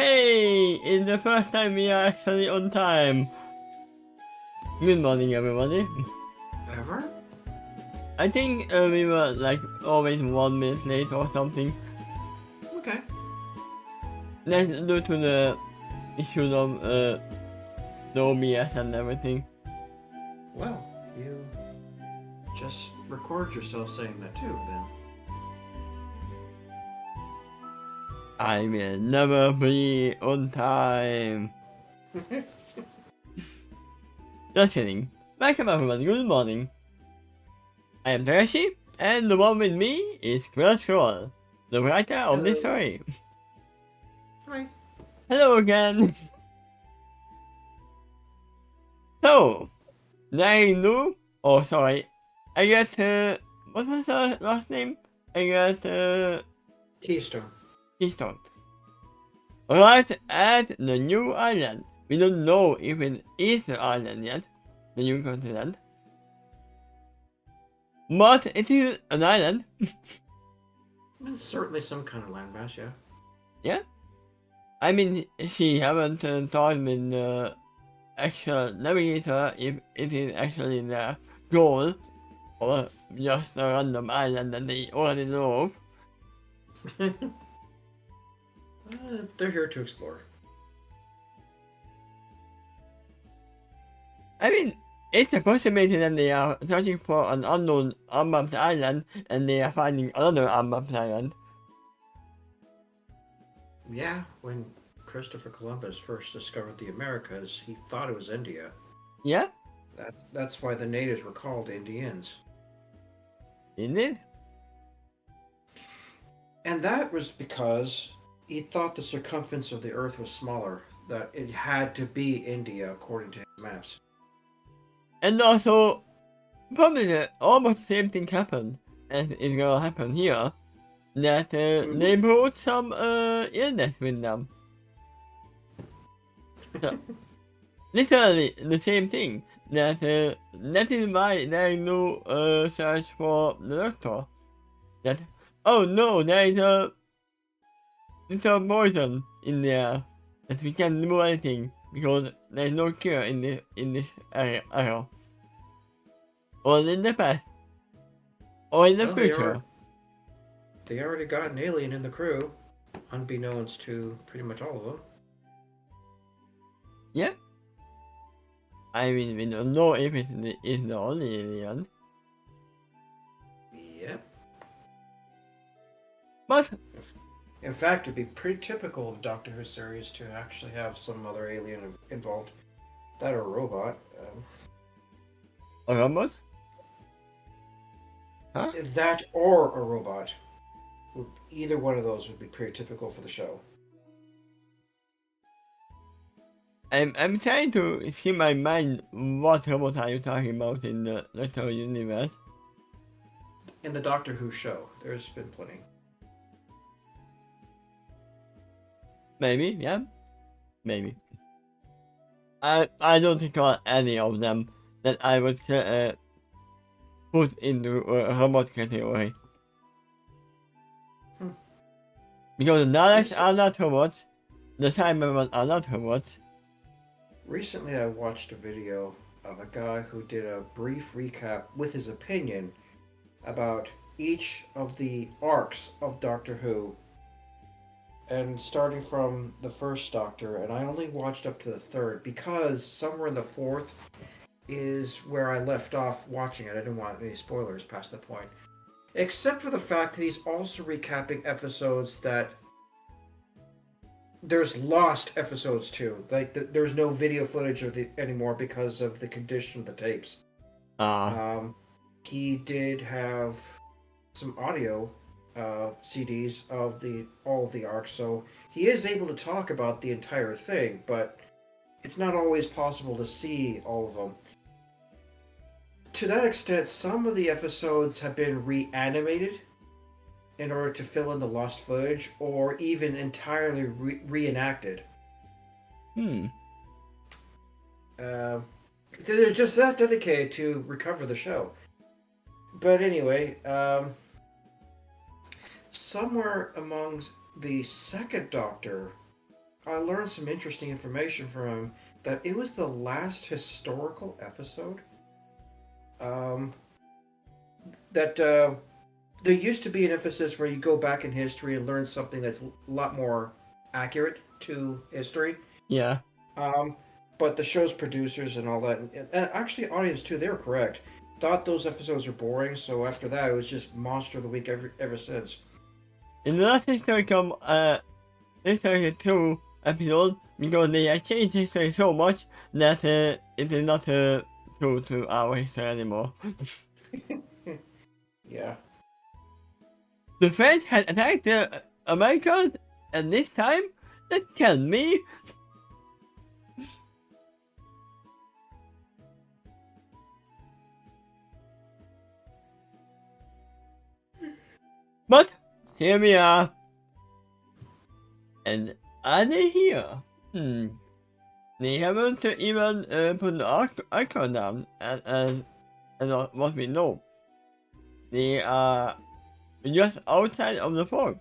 Hey! It's the first time we are actually on time. Good morning, everybody. Ever? I think we were like always 1 minute late or something. Okay. That's due to the issue of the OBS and everything. Well, you just record yourself saying that too, then. I will never be on time. Just kidding. Welcome everybody, good morning. I am Takashi, and the one with me is Quill, the writer of this story. Hi. Hello again. So, Nainu, oh sorry, I got, what was the last name? I got, Keystone. Keystone. Right at the new island. We don't know if it is the island yet, the new continent. But it is an island. It's certainly some kind of landmass, yeah. Yeah? I mean, she haven't talked with the actual navigator if it is actually their goal, or just a random island that they already know of. They're here to explore. I mean, it's a possibility that they are searching for an unknown unmapped island and they are finding another unmapped island. Yeah, when Christopher Columbus first discovered the Americas, he thought it was India. Yeah? That's why the natives were called Indians. Indeed. And that was because he thought the circumference of the Earth was smaller, that it had to be India according to his maps. And also, probably almost the same thing happened as is gonna happen here. That they brought some illness with them. So, literally the same thing. That is why there is no search for the doctor. That, oh no, there is a little poison in there that we can't do anything because there is no cure in this area. Or in the past. Or in the Well, future. They already got an alien in the crew, unbeknownst to pretty much all of them. Yeah. I mean, we don't know if it is the only alien. Yep. But, In fact, it'd be pretty typical of Doctor Who series to actually have some other alien involved. That or a robot. a robot? Huh? That or a robot. Either one of those would be pretty typical for the show. I'm trying to see my mind what robot are you talking about in the Doctor universe. In the Doctor Who show, there's been plenty. Maybe, yeah. Maybe. I don't recall any of them that I would put into a robot category. Because the Daleks are not robots, the Cybermen are not robots. Recently, I watched a video of a guy who did a brief recap with his opinion about each of the arcs of Doctor Who. And starting from the first Doctor, and I only watched up to the third because somewhere in the fourth is where I left off watching it. I didn't want any spoilers past that point. Except for the fact that he's also recapping episodes that there's lost episodes too. Like there's no video footage of the anymore because of the condition of the tapes. He did have some audio CDs of all of the arcs, so he is able to talk about the entire thing, but it's not always possible to see all of them. To that extent, some of the episodes have been reanimated in order to fill in the lost footage, or even entirely reenacted. They're just that dedicated to recover the show. But anyway, somewhere amongst the second Doctor I learned some interesting information from him that it was the last historical episode. Um, that there used to be an emphasis where you go back in history and learn something that's a lot more accurate to history. Yeah. Um, but the show's producers and all that, and actually audience too, they were correct. Thought those episodes were boring, so after that, it was just Monster of the Week ever since. In the last historical, historical 2 episode, because they have changed history so much that it is not true to our history anymore. Yeah. The French had attacked the Americans, and this time, that killed me. But here we are. And are they here? They haven't even put the icon down and what we know. They are just outside of the fort.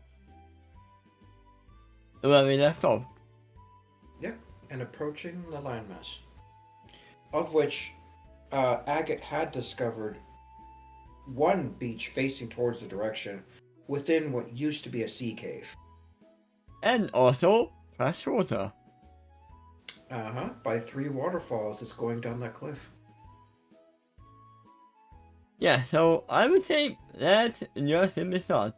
Where we left off. Yep. And approaching the landmass, of which Agate had discovered one beach facing towards the direction within what used to be a sea cave. And also fresh water. By 3 waterfalls that's going down that cliff. Yeah, so I would say that's just in the start.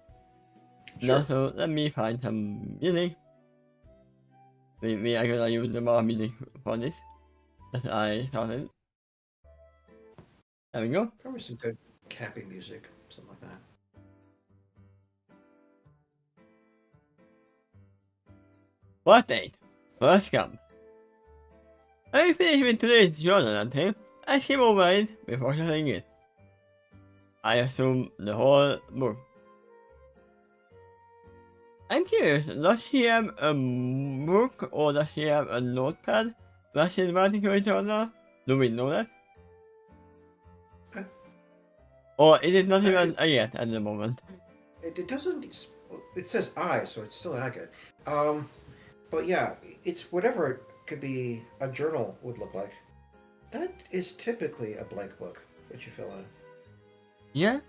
Sure. Now, so let me find some music. Maybe I could use the more music for this that I started. There we go. Probably some good camping music, something like that. What date? First come. I finished with today's journal entry. I skim over it before shutting it. I assume the whole book. I'm curious, does she have a book or does she have a notepad that she's writing to each other? Do we know that? Or is it not even yet at the moment? It doesn't. It says I, so it's still Agate. But yeah, it's whatever it could be a journal would look like. That is typically a blank book that you fill in. Yeah?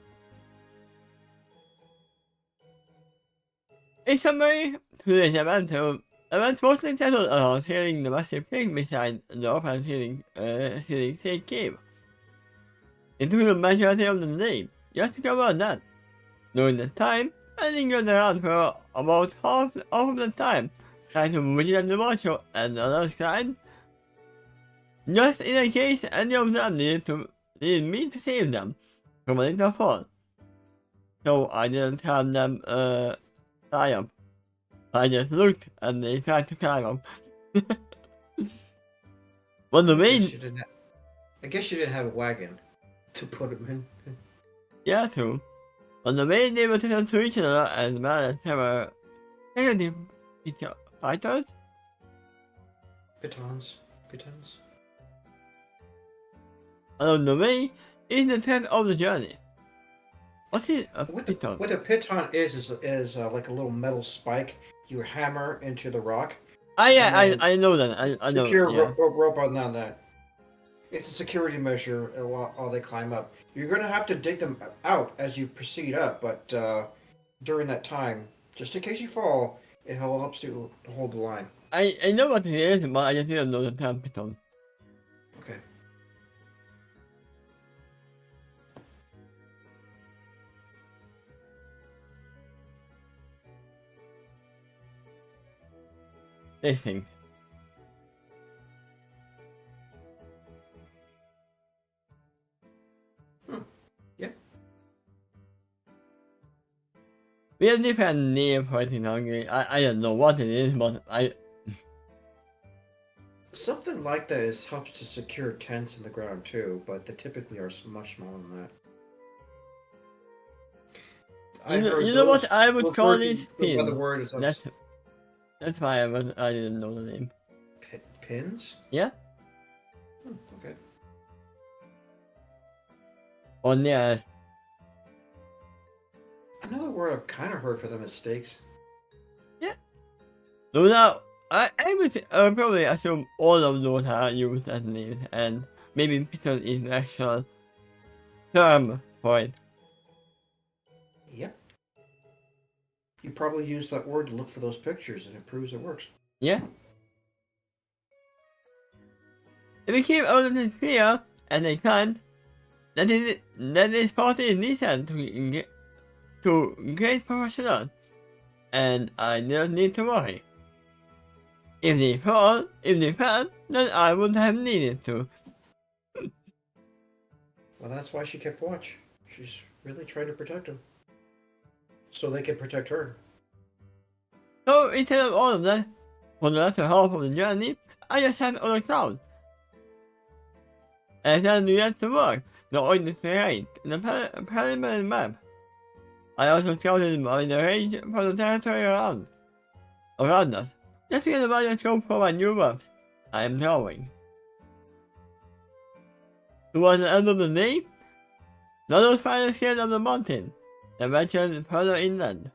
In summary, today's events mostly centered around healing the massive thing beside the open ceiling state cave. It took the majority of the day just to cover that. During the time, I lingered around for about half of the time, trying to vigilantly watch on the other side, just in case any of them needed me to save them from a little fall. So I didn't have them climb up. I just looked and they tried to climb up. But the main... I guess you didn't have a wagon to put them in. Yeah, true. But the main they were sent to each other and managed to have a negative fighters? Pitons. Along the way is the thread of the journey. What is a piton? What a piton is like a little metal spike you hammer into the rock. Yeah, I know that. I know. Secure Yeah. rope on that. It's a security measure while they climb up. You're going to have to dig them out as you proceed up, but during that time, just in case you fall, it helps to hold the line. I know what it is, but I just didn't know the term piton. Okay. This thing. Yep. We have different name for it in Hungary. I don't know what it is, but Something like that helps to secure tents in the ground too, but they typically are much smaller than that. You know what I would call these pins? pins? The word is That's why I didn't know the name. Pins? Yeah? Okay. On the Another word I've kind of heard for them is stakes. yeah. Those are I would probably assume all of those are used as names, and maybe pixel is the actual term for it. Yep. You probably use that word to look for those pictures, and it proves it works. Yeah. If we keep all of this clear, and they can't, that is party is needed to great professionals, and I don't need to worry. If they fail, then I would have needed to. Well, that's why she kept watch. She's really trying to protect him. So they can protect her. So instead of all of that, for the latter half of the journey, I just sat on the cloud. And then we had to work, the ordinary terrain, and the preliminary map. I also scouted by the range for the territory around us, just to get a wider scope for my new maps I am drawing. Towards the end of the day, Lolo's finally scaled up the mountain, and ventured further inland.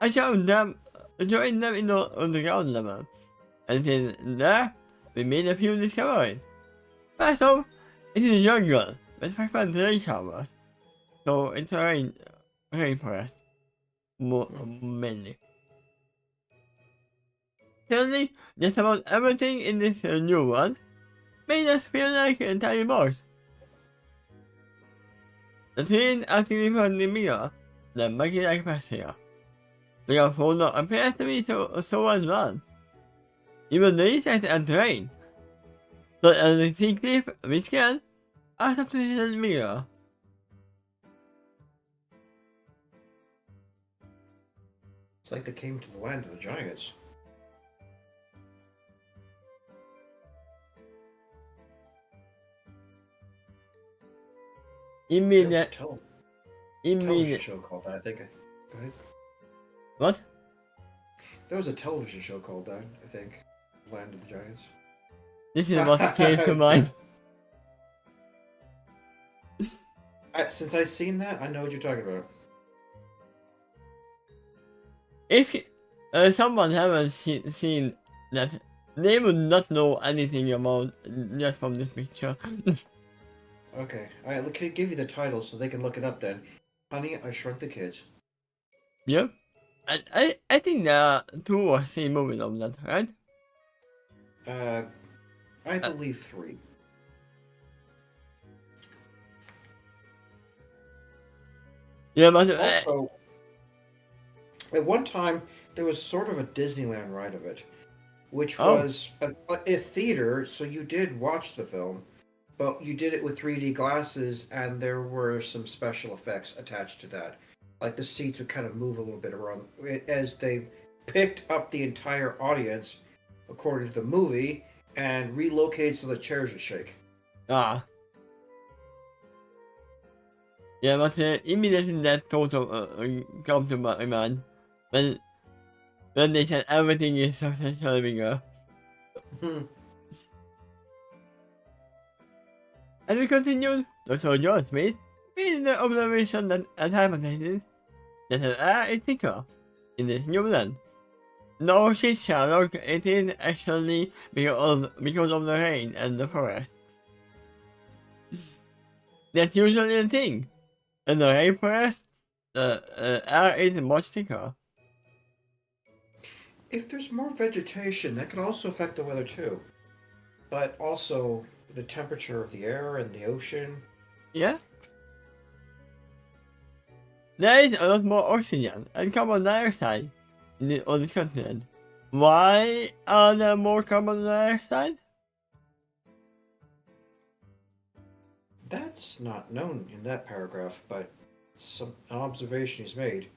I joined them in the underground level, and in there, we made a few discoveries. First off, it is a jungle with frequent rain showers, so it's a rainforest, mainly. Clearly, just about everything in this new one made us feel like a tiny boss. The scene actually from the mirror, the monkey like pasture. The folder appears to be so as well. Even the insects and terrain. So as we see cliff, we scan out of the mirror. It's like they came to the land of the giants. Immediate. Television show called that, I think. Go ahead. What? There was a television show called that, I think. Land of the Giants. This is what came to mind. Since I've seen that, I know what you're talking about. If someone haven't seen that, they would not know anything about just from this picture. Okay, I can give you the title so they can look it up then. Honey, I Shrunk the Kids. Yep. I think there are 2 or 3 movies of that, right? I believe 3. Yeah, but Also, at one time, there was sort of a Disneyland ride of it, which was a theater, so you did watch the film, but you did it with 3D glasses, and there were some special effects attached to that. Like the seats would kind of move a little bit around as they picked up the entire audience, according to the movie, and relocated so the chairs would shake. Ah. Yeah, but immediately that thought of come to my mind when they said everything is substantially bigger. As we continued, Dr. John Smith made the observation that as hypothesis that an air is thicker in this new land. No, she's Sherlock, it is actually because of the rain and the forest. That's usually a thing. In the rainforest, the air is much thicker. If there's more vegetation, that can also affect the weather too. But also the temperature of the air and the ocean. Yeah? There is a lot more oxygen and carbon dioxide on this continent. Why are there more carbon dioxide? That's not known in that paragraph, but an observation is made.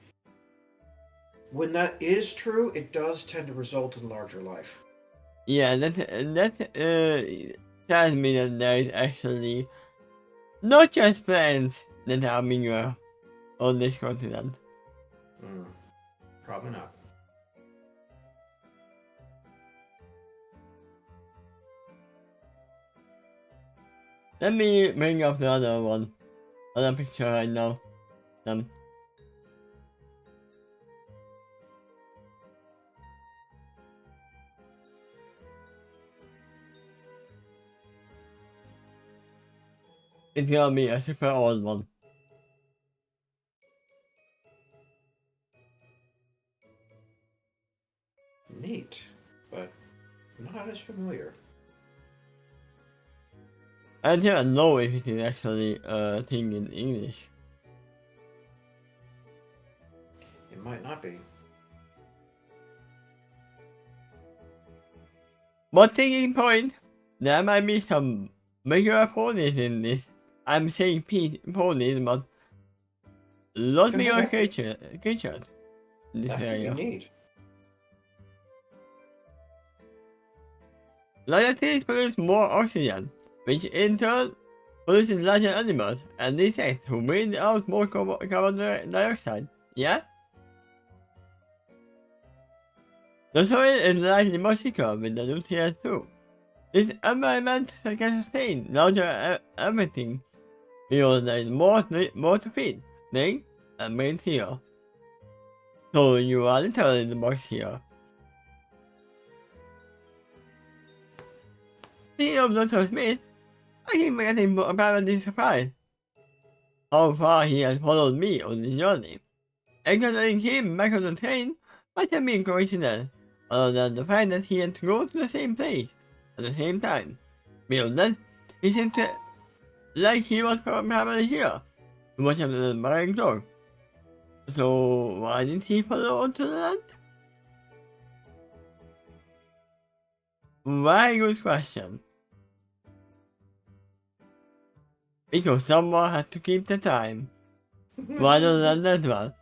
When that is true, it does tend to result in larger life. Yeah, that tells me that there is actually not just plants that are bigger on this continent. Probably not. Let me bring up the other picture right now. It's gonna be a super old one. Neat, but not as familiar. I don't know if it is actually a thing in English. It might not be. But thinking point, there might be some regular ponies in this. I'm saying ponies, but lot bigger creatures in this That could be area. neat. Larger trees produce more oxygen, which in turn produces larger animals and insects who breathe out more carbon dioxide. Yeah? The soil is likely more secure with the nutrients too. This environment can sustain larger everything because there is more to feed, think, and breathe here. So you are literally the box here. Speaking of Dr. Smith, I keep getting apparently surprised how far he has followed me on this journey. Encountering him back on the train might have been coincidence, other than the fact that he had to go to the same place at the same time. Beyond that, he seemed like he was probably here to watch after the barrack door. So why didn't he follow onto the land? Very good question. Because someone had to keep the time. Rather than that one.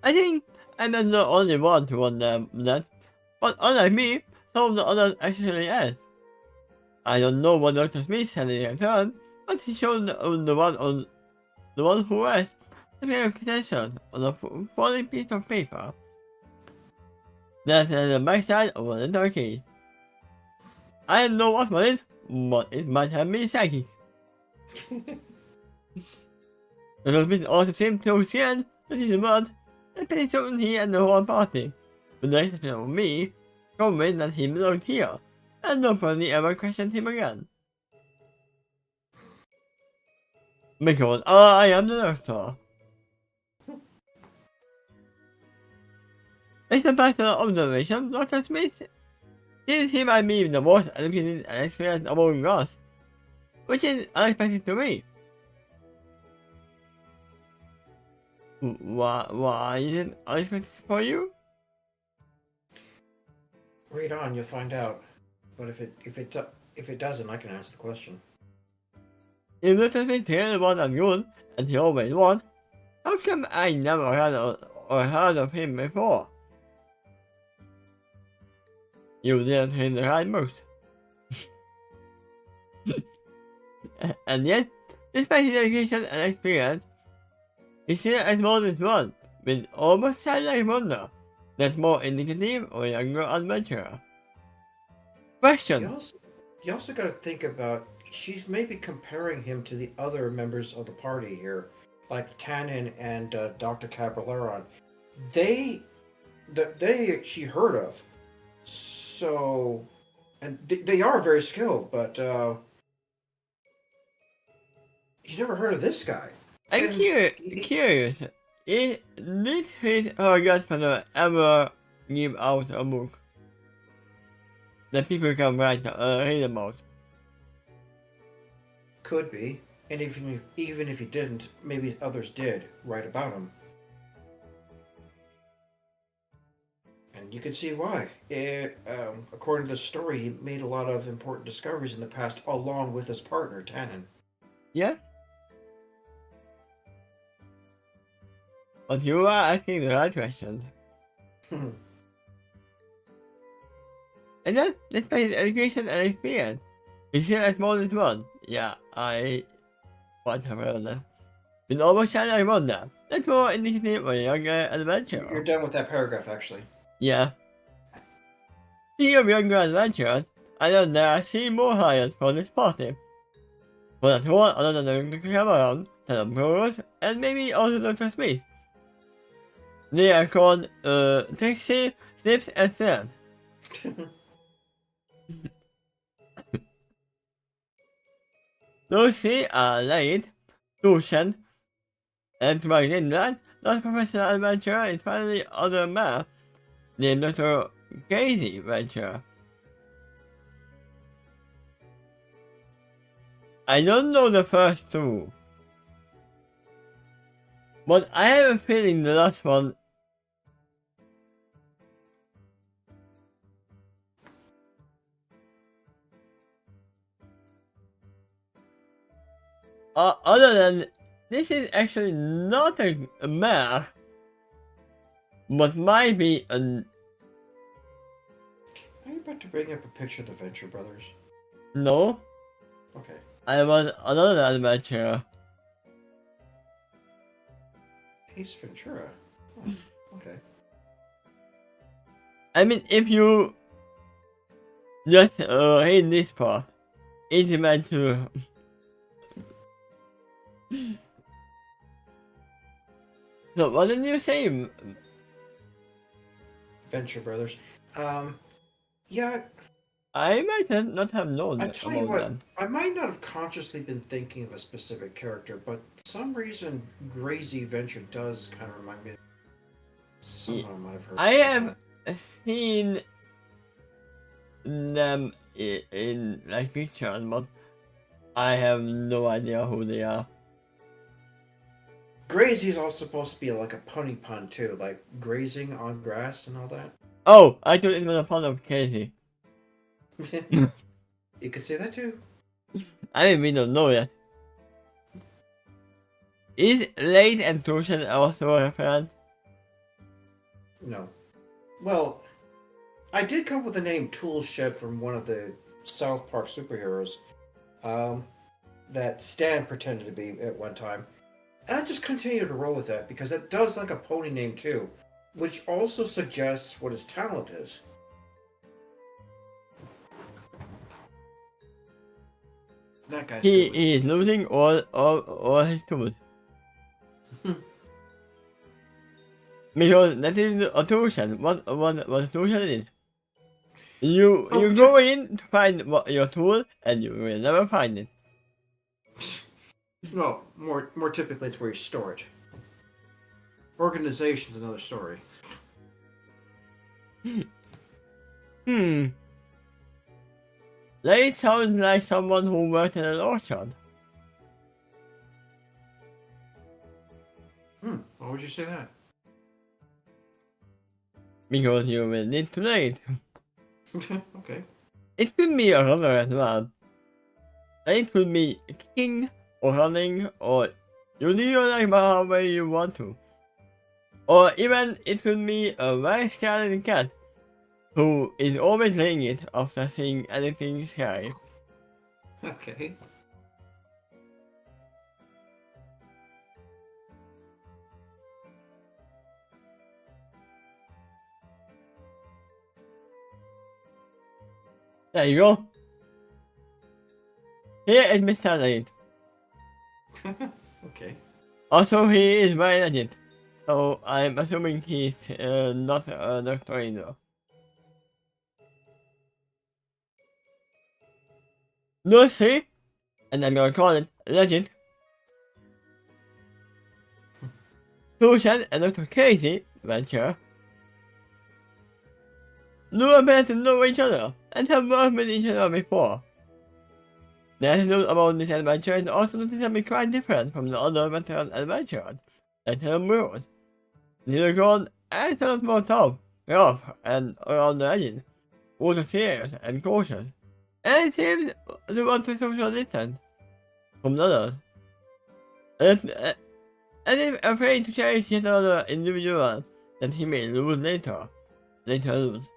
I think I'm not the only one to wonder that, but unlike me, some of the others actually asked. I don't know what Dr. Smith said in return, but he showed the one who asked a pair of attention on a falling piece of paper. That's at the backside of one of the keys. I don't know what was it, but it might have been psychic. Dr. Smith also seemed to scared that his word, and pretty certain he and the whole party, with the exception of me, convinced that he belonged here, and nobody ever questioned him again. Because I am the doctor. Based on personal observation, Dr. Smith seems he might be the most educated and experienced among us, which is unexpected to me. Why is it unexpected for you? Read on, you'll find out. But if it doesn't, I can answer the question. If Dr. Smith really was as good as he always was, how come I never heard of him before? You didn't read the right books. And yet, despite his education and experience, he still explores this world with almost childlike wonder that's more indicative of a younger adventurer. Question. You also got to think about, she's maybe comparing him to the other members of the party here, like Tannen and Dr. Caballero. They she heard of, so, and they are very skilled, but you never heard of this guy. I'm curious, did his godfather ever give out a book that people can read about? Could be, and even if he didn't, maybe others did write about him, and you can see why. According to the story, he made a lot of important discoveries in the past, along with his partner Tannen. Yeah. But you are asking the right questions. And then, despite his education and experience, he's still as small as one. Yeah, I want to heard that. With almost childlike wonder, that's more indicative of a younger adventurer. You're done with that paragraph, actually. Yeah. Speaking of younger adventurers, I know there are 3 more hires for this party. For that one other than the Cameron, Tom Cruise, and maybe also Dr. Smith. They are called Trixie, Snips, and Snaps. Lucy, late, Lucian, and within that, not professional adventurer is finally other man named Dr. Casey Venture. I don't know the first two, but I have a feeling the last one. Other than this is actually not a mare, but might be an. Are you about to bring up a picture of the Venture Brothers? No, Okay. I was another adventurer. Ace Ventura. Oh, okay. I mean, if you just read this part, it's meant to. So what did you say? Venture Brothers. Yeah, I might not have known I tell you about what, them. I might not have consciously been thinking of a specific character, but for some reason, Gracie Venture does kind of remind me of someone I might have heard. I have seen them in like pictures, but I have no idea who they are. Grazie's also supposed to be like a punny pun too, like grazing on grass and all that. Oh, I thought it was a fun of Casey. You could say that too. I mean, we don't know yet. Is late and Tuition also a reference? No. Well, I did come up with the name Tool Shed from one of the South Park superheroes that Stan pretended to be at one time. And I just continue to roll with that because it does like a pony name too, which also suggests what his talent is. That guy's He stupid. is losing all his tools. Because that is a tuition. What tuition is? You go in to find your tool and you will never find it. Well, more typically it's where you store it. Organization's another story. Late sounds like someone who worked in an orchard. Why would you say that? Because you will need to late. Okay. It could be a runner as well. It could be kicking or running or you live your life however you want to. Or even it could be a very scared cat who is always laying it after seeing anything scary. Okay. There you go. Here is Mr. Legend. Okay. Also, he is very legend. So I'm assuming he's not a doctor either. Lucy, and I'm gonna call it Legend. Susan and Dr. Casey Venture do appear to know each other and have worked with each other before. The attitude about this adventure is also noticeably quite different from the other veteran adventurers that have moved. They were called actors more tough, rough, and around the edges, also serious and cautious, and seems to want to social distance from others. And is afraid to cherish yet another individual that he may lose later lose.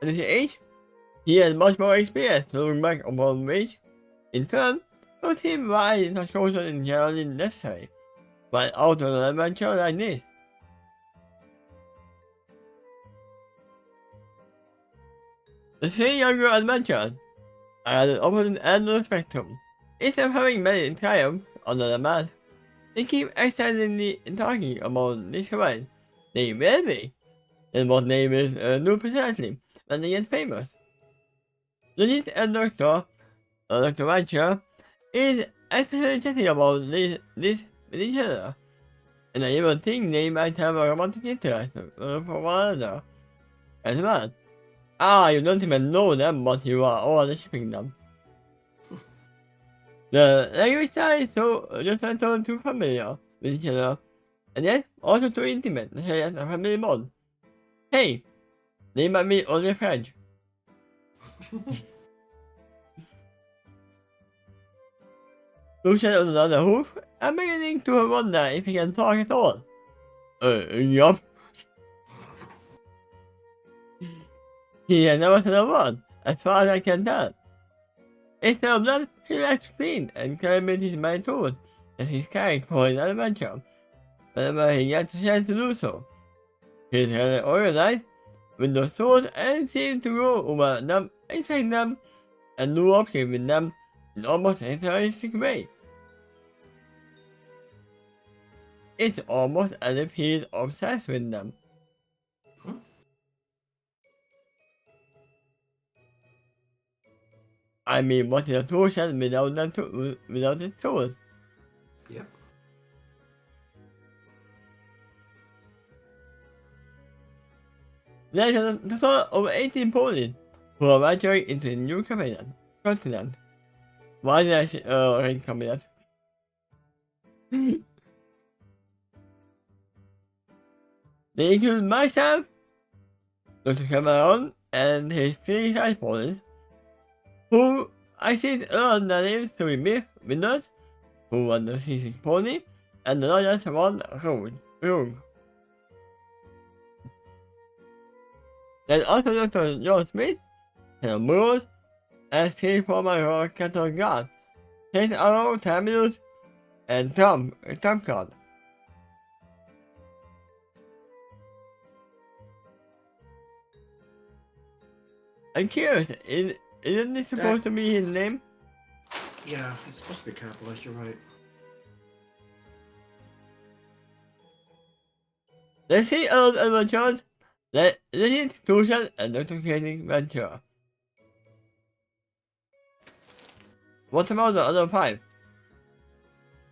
At his age, he has much more experience to look back upon which, in turn, shows him why such caution is generally necessary, but out of an adventure like this. The three younger adventurers are at the opposite end of the spectrum. Instead of having many triumphs under the mask, they keep excitedly talking about this event. They will be, and what they will do precisely when they get famous. Legit and Doctor Dr. Rancher is especially chatting about this with each other, and I even think they might have a romantic interest for one another as well. Ah, you don't even know them, but you are all shipping them. The language style is just a little too familiar with each other, and yet also too intimate, especially as a family bond. Hey, they might be only friends. Lucian on another hoof, I'm beginning to wonder if he can talk at all. Yup. He has never said a word, as far as I can tell. Instead of that, he likes to clean and celebrate his many tools that he's carrying for his adventure, whenever he gets a chance to do so. He's really organized with those tools and seems to go over them, inspect them, and do upkeep with them in almost a naturalistic way. It's almost as if he's obsessed with them. I mean, what is a tool shed without its tools? Yep. There's a total of 18 ponies who are venturing into the new continent. Why did I say continent? They include myself, Dr. Cameron, and his 3 side ponies, who I see learn their names to be Biff, Windows, who was the seasick pony, and the largest one, Rogue. There's also Dr. John Smith, Taylor Burrows, and 3 former Royal Cattle Guards, St. Arrow, Terminus, and Tom Card. I'm curious, isn't this supposed to be his name? Yeah, it's supposed to be capitalized, you're right. Let's see old adventures, the institution, and Dr. Creating Venture. What about the other 5?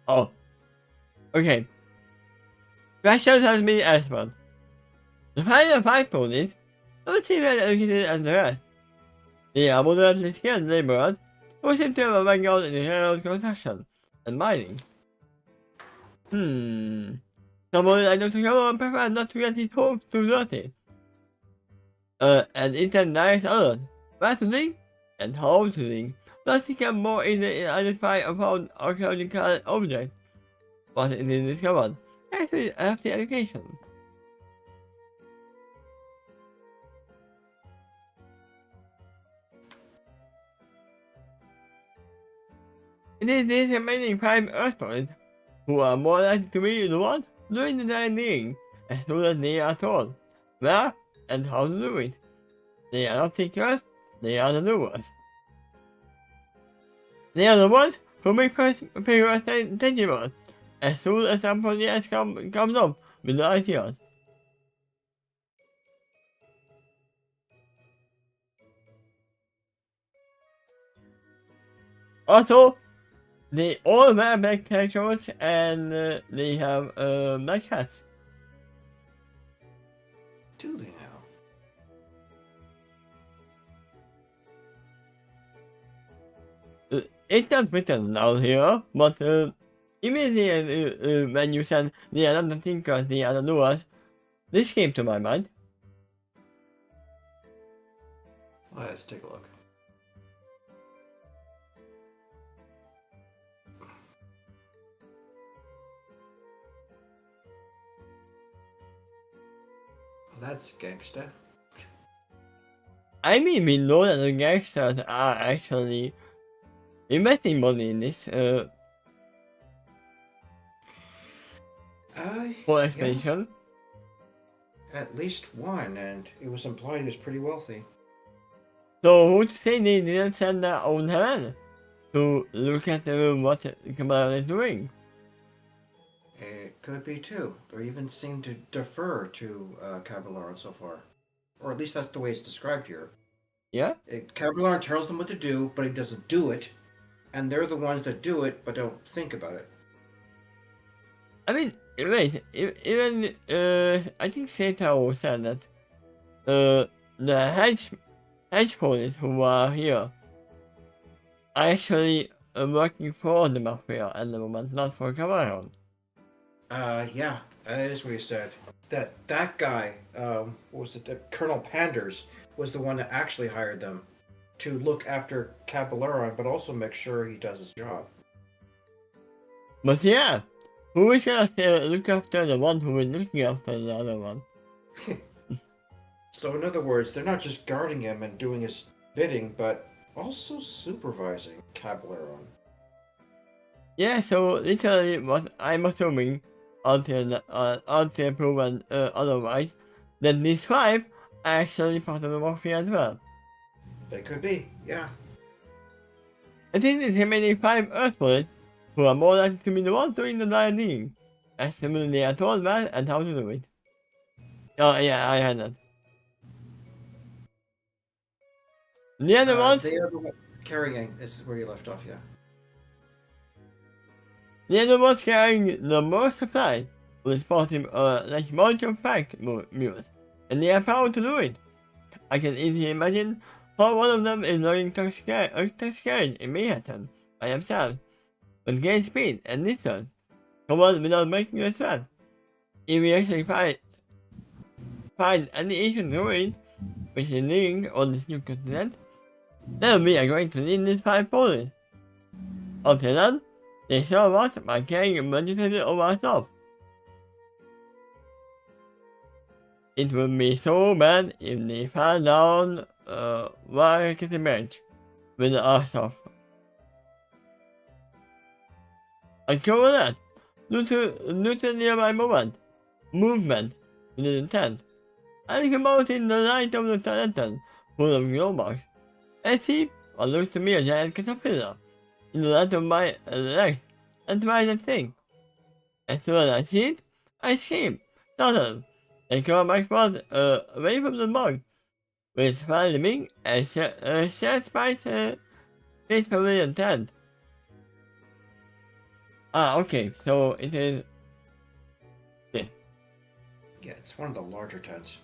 Oh. Okay. Questions has been answered. The final 5 ponies don't seem as educated as the rest. They are moderately skilled laborers who seem to have a background in general construction and mining. Someone like Dr. Cameron prefers not to get his hopes too dirty. And instead nice others, where to dig and how to dig, thus he can more easily identify a found archaeological object. What it is discovered, actually after education. It is these remaining 5 Earthboys who are more likely to be the ones doing the digging as soon as they are told where and how to do it. They are not teachers, they are the doers. They are the ones who make figures tangible as soon as somebody else comes up with the ideas. Also, they all wear black shirts and they have black hats. Do they now? It's not written down here, but immediately when you said they are not the thinkers, they are the doers, this came to my mind. Let's take a look. Well, that's gangsta. I mean, we know that the gangsters are actually investing money in this for expedition. Yeah. At least one, and it was implied he was pretty wealthy. So who's to say they didn't send their own hand to look at what Kamala is doing? It could be too. They even seem to defer to Caballard so far. Or at least that's the way it's described here. Yeah? Caballard tells them what to do, but he doesn't do it. and they're the ones that do it but don't think about it. I mean, wait, even, I think Seto said that, the hedge police who are here are actually working for the Mafia at the moment, not for Cameron. Yeah, that is what he said. That guy, what was it? Colonel Panders was the one that actually hired them to look after Caballero, but also make sure he does his job. But yeah, who is gonna look after the one who is looking after the other one? So, in other words, they're not just guarding him and doing his bidding, but also supervising Caballero. Yeah, so literally what I'm assuming, until proven otherwise, that these five are actually part of the Mafia as well. They could be, yeah. I think there's remaining five Earthboys who are more likely to be the ones doing the dieting, assuming they are told well and how to do it. Oh yeah, I heard that. The other ones, They are the one carrying. This is where you left off, yeah. the other ones carrying the most supplies will spot him like mountain pack mules, and they are proud to do it. I can easily imagine how one of them is learning to scale in Manhattan by themselves, with great speed and distance, command without making a sweat. If we actually find any ancient ruins which is living on this new continent, then we are going to need these five police. Until then, they serve us by carrying a majority of our stuff. It would be so bad if they fell down where can emerge with our stuff. I cover that due to nearby movement with the intent. I think about in the light of the lantern full of glowbox. I see what looks to me a giant caterpillar in the light of my legs and try that thing. As soon as I see it, I scream, startled, and crawl backward away from the bug, with smiling and shared spice face pavilion tent. Ah, okay, so it is this. Yeah, it's one of the larger tents.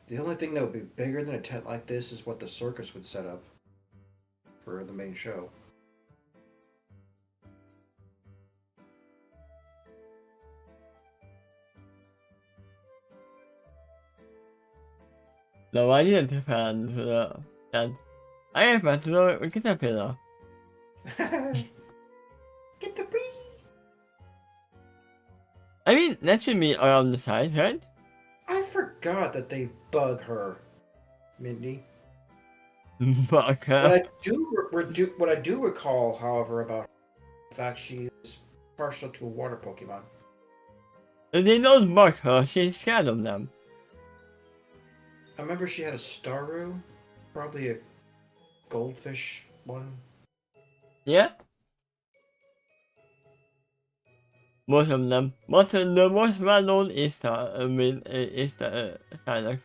The only thing that would be bigger than a tent like this is what the circus would set up for the main show. No, I didn't fan to the tent. I am fan to the caterpillar. Get the breeze! I I mean, that should be around the size, right? I forgot that they bug her, Mindy. Fuck What her. I do recall, however, about the fact she is partial to a water Pokemon. They don't bark her, she's scared of them. I remember she had a Staryu, probably a goldfish one. Yeah? Most of them. But the most well known is the Psyduck.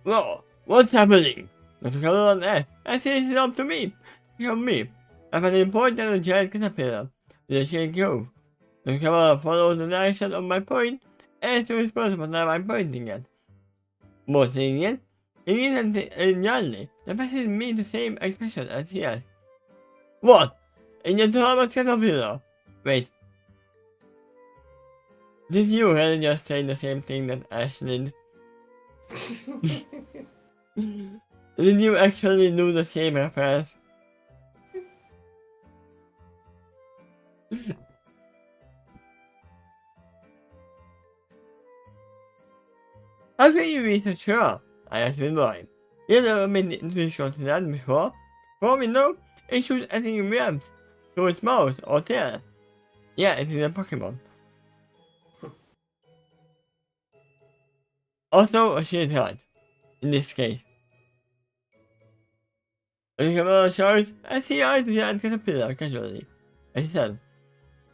Whoa, what's happening? Not to cover on that. I say it's up to me. From me. I have an important giant caterpillar with a shade groove. The camera follows the direction of my point and is responsible for I'm pointing at. More saying it, it isn't entirely. The passes me the same expression as he has. What? In your Thomas caterpillar? Wait. Did you really just say the same thing that Ashley did you actually do the same reference? How can you be so sure? I asked with mine. You've never been into this continent before? For all we know, it shoots anything in webs through its mouth or tail. Yeah, it is a Pokemon. Also, she is right. In this case. The camera shows I see eyes the giant caterpillar casually. I said,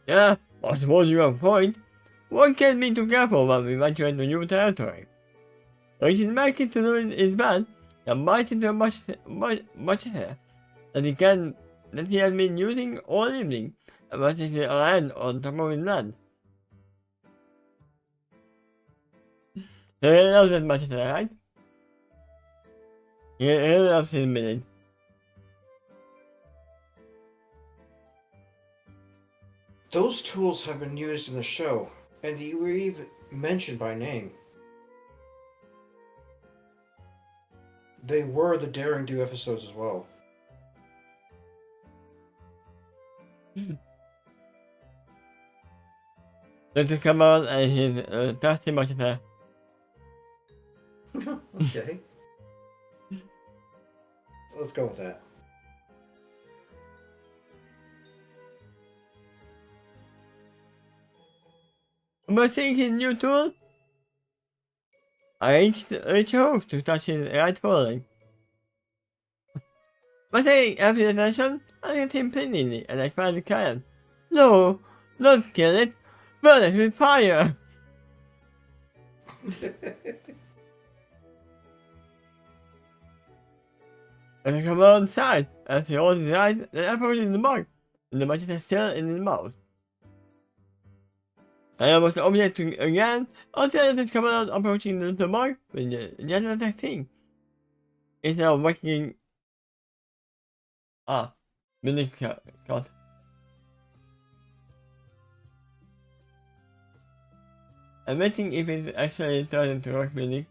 yeah, I suppose you have a point. One can't be too careful when we venture into new territory. Reaching back into his man and bites into much hair that he has been using all evening and watches it land on top of his land. He really loves that much hair, right? He really loves his minute. Those tools have been used in the show, and you were even mentioned by name. They were the Daring Do episodes as well. Then to come out and his thirsty much hair. Okay. Let's go with that. But seeing his new tool, I reached over to touch his right foreleg. But saying after the session, I get him plainly and I finally can. No, don't kill it. Burn it with fire. And I come outside as he holds his eyes and approaches the mark, and the match is still in his mouth. I almost object again until it is coming out approaching the mark with the gentle attack thing. Instead of working. Building cut. I'm waiting if it's actually starting to work building.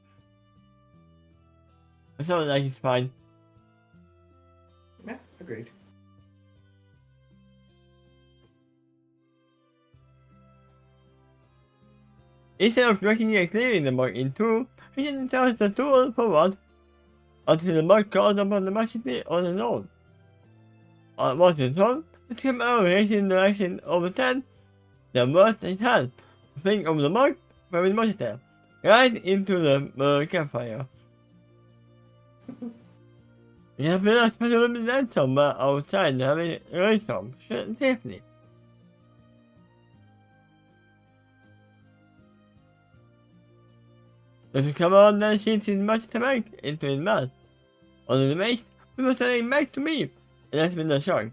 It sounds like it's fine. Yeah, agreed. Instead of breaking and clearing the mark in two, he just tells the tool forward until the mark calls upon the machinery on its own. Once it's done, it came out racing in the direction of the tent, then burst his hand to think of the mark from his monster, right into the campfire. He has been a special land somewhere outside having a rainstorm, safely. As he come on, then shoots his master bank into his mouth. On the mace, we were sending back to me, and that's been the shock.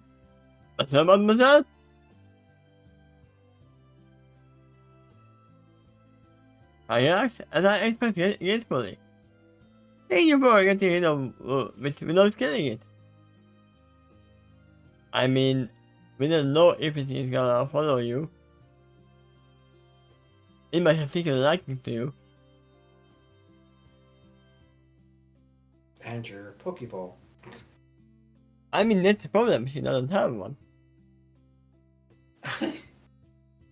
But how about myself? I asked, and I expected gratefully. Thank you for getting rid of without killing it. I mean, we don't know if it is gonna follow you. It might have taken a liking to you. And your Pokeball. I mean, that's the problem, she doesn't have one.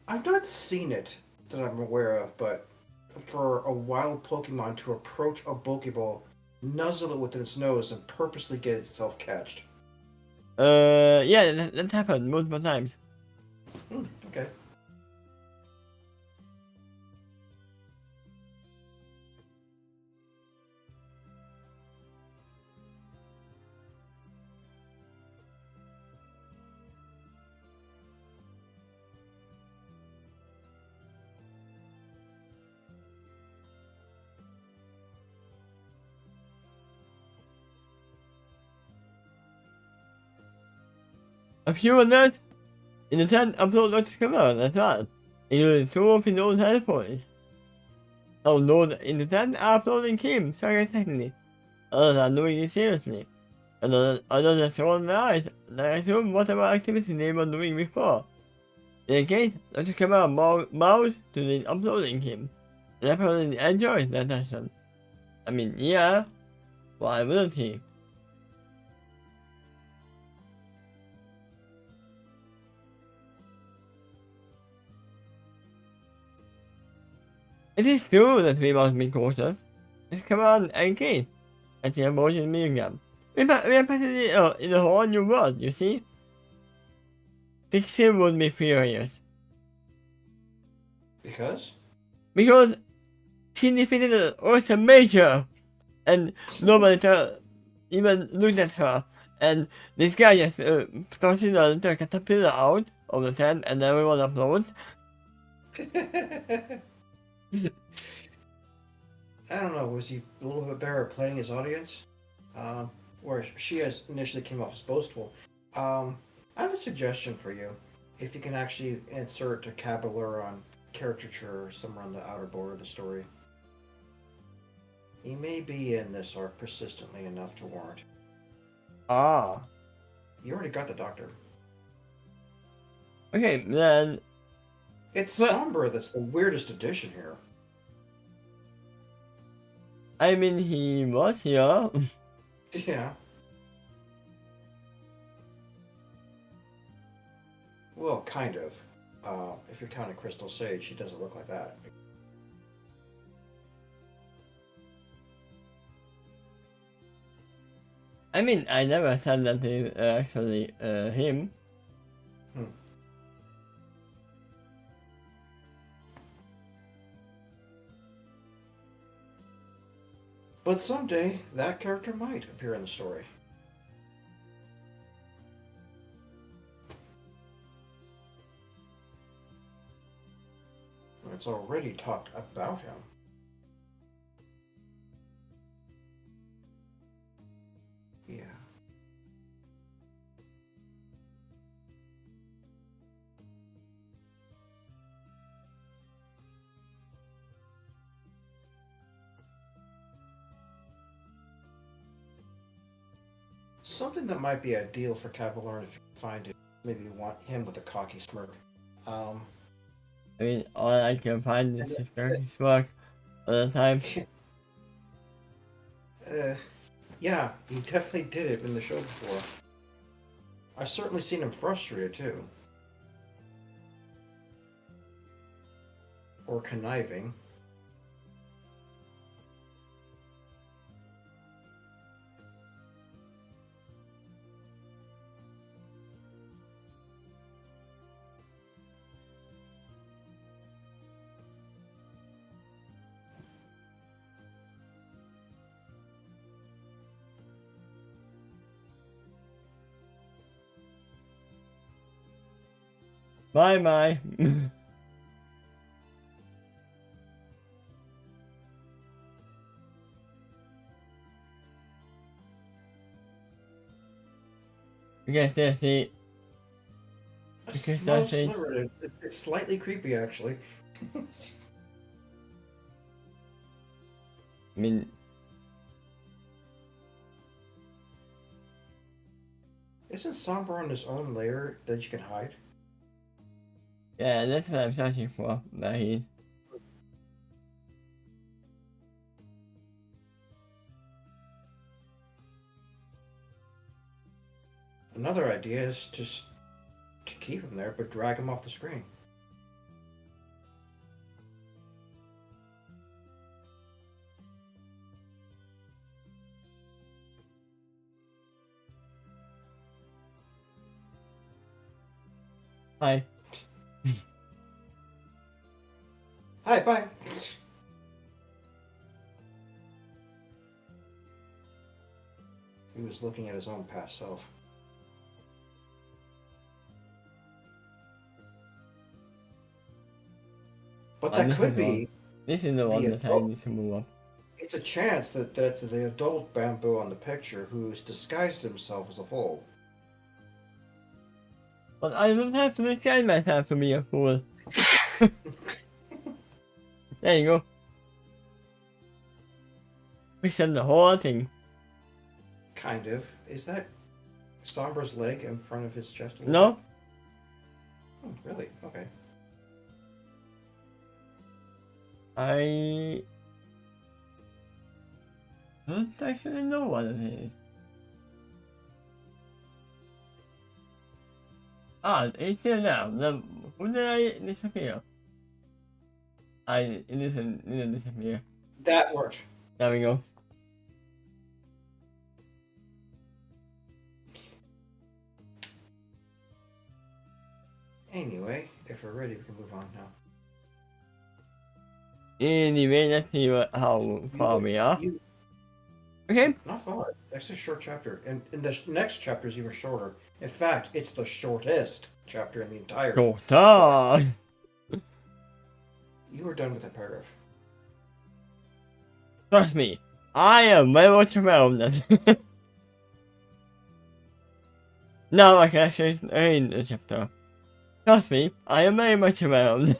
I've not seen it that I'm aware of, but for a wild Pokemon to approach a Pokeball, nuzzle it within its nose, and purposely get itself catched. Yeah, that happened multiple times. Okay. A few alerts in the 10 upload not to come out as well, including 2 of his own teleports. Download in the 10 are uploading him sarcastically, others are doing it seriously, and others roll their eyes and assume whatever activity they were doing before. In case, Dr. Kamara bows to the uploading him, and apparently enjoys the attention. I mean, yeah, why wouldn't he? It is true that we must be cautious. Just come on and case, as the emotion me again. We are practically in a whole new world, you see? Dixie would be furious. Because? Because she defeated an awesome major, and nobody even looked at her, and this guy just tosses the caterpillar out of the tent, and everyone applauds, I don't know. Was he a little bit better at playing his audience? Where she has initially came off as boastful. I have a suggestion for you. If you can actually insert a Caballeron on caricature somewhere on the outer border of the story. He may be in this arc persistently enough to warrant. Ah. You already got the Doctor. Okay, then. It's But, Sombra that's the weirdest addition here. I mean, he was here. Yeah. Well, kind of. If you're counting Crystal Sage, she doesn't look like that. I mean, I never said that he's actually him. Hmm. But someday, that character might appear in the story. It's already talked about him. Yeah. Something that might be ideal for Caballeron if you find it. Maybe you want him with a cocky smirk. Um, I mean, all I can find is his dirty smirk all the time. uh, yeah, he definitely did it in the show before. I've certainly seen him frustrated too. Or conniving. Bye bye. Because there's the. A Because small that's the. sliver. It's slightly creepy, actually. I mean, Isn't Sombra on his own layer that you can hide? yeah, that's what I'm searching for. But he's. Another idea is just to keep him there, but drag him off the screen. Hi. Hi, bye. He was looking at his own past self. But that This could is the one. be This is the one the that I adult. need to move up. It's a chance that that's the adult Bamboo on the picture who's disguised himself as a foal. But I don't have to disguise myself to be a fool. There you go. We said the whole thing. Kind of. Is that Sombra's leg in front of his chest? No? Oh, really? Okay. I don't actually know what it is. Ah, it's still there. Who did I disappear? It didn't disappear. That worked. There we go. Anyway, if we're ready, we can move on now. Anyway, let's see how far we are. Okay. Not far. That's a short chapter. And the next chapter is even shorter. In fact, it's the shortest chapter in the entire. Go on. You were done with that paragraph. Trust me, I am very much around that. Now I can actually read the chapter. Trust me, I am very much around.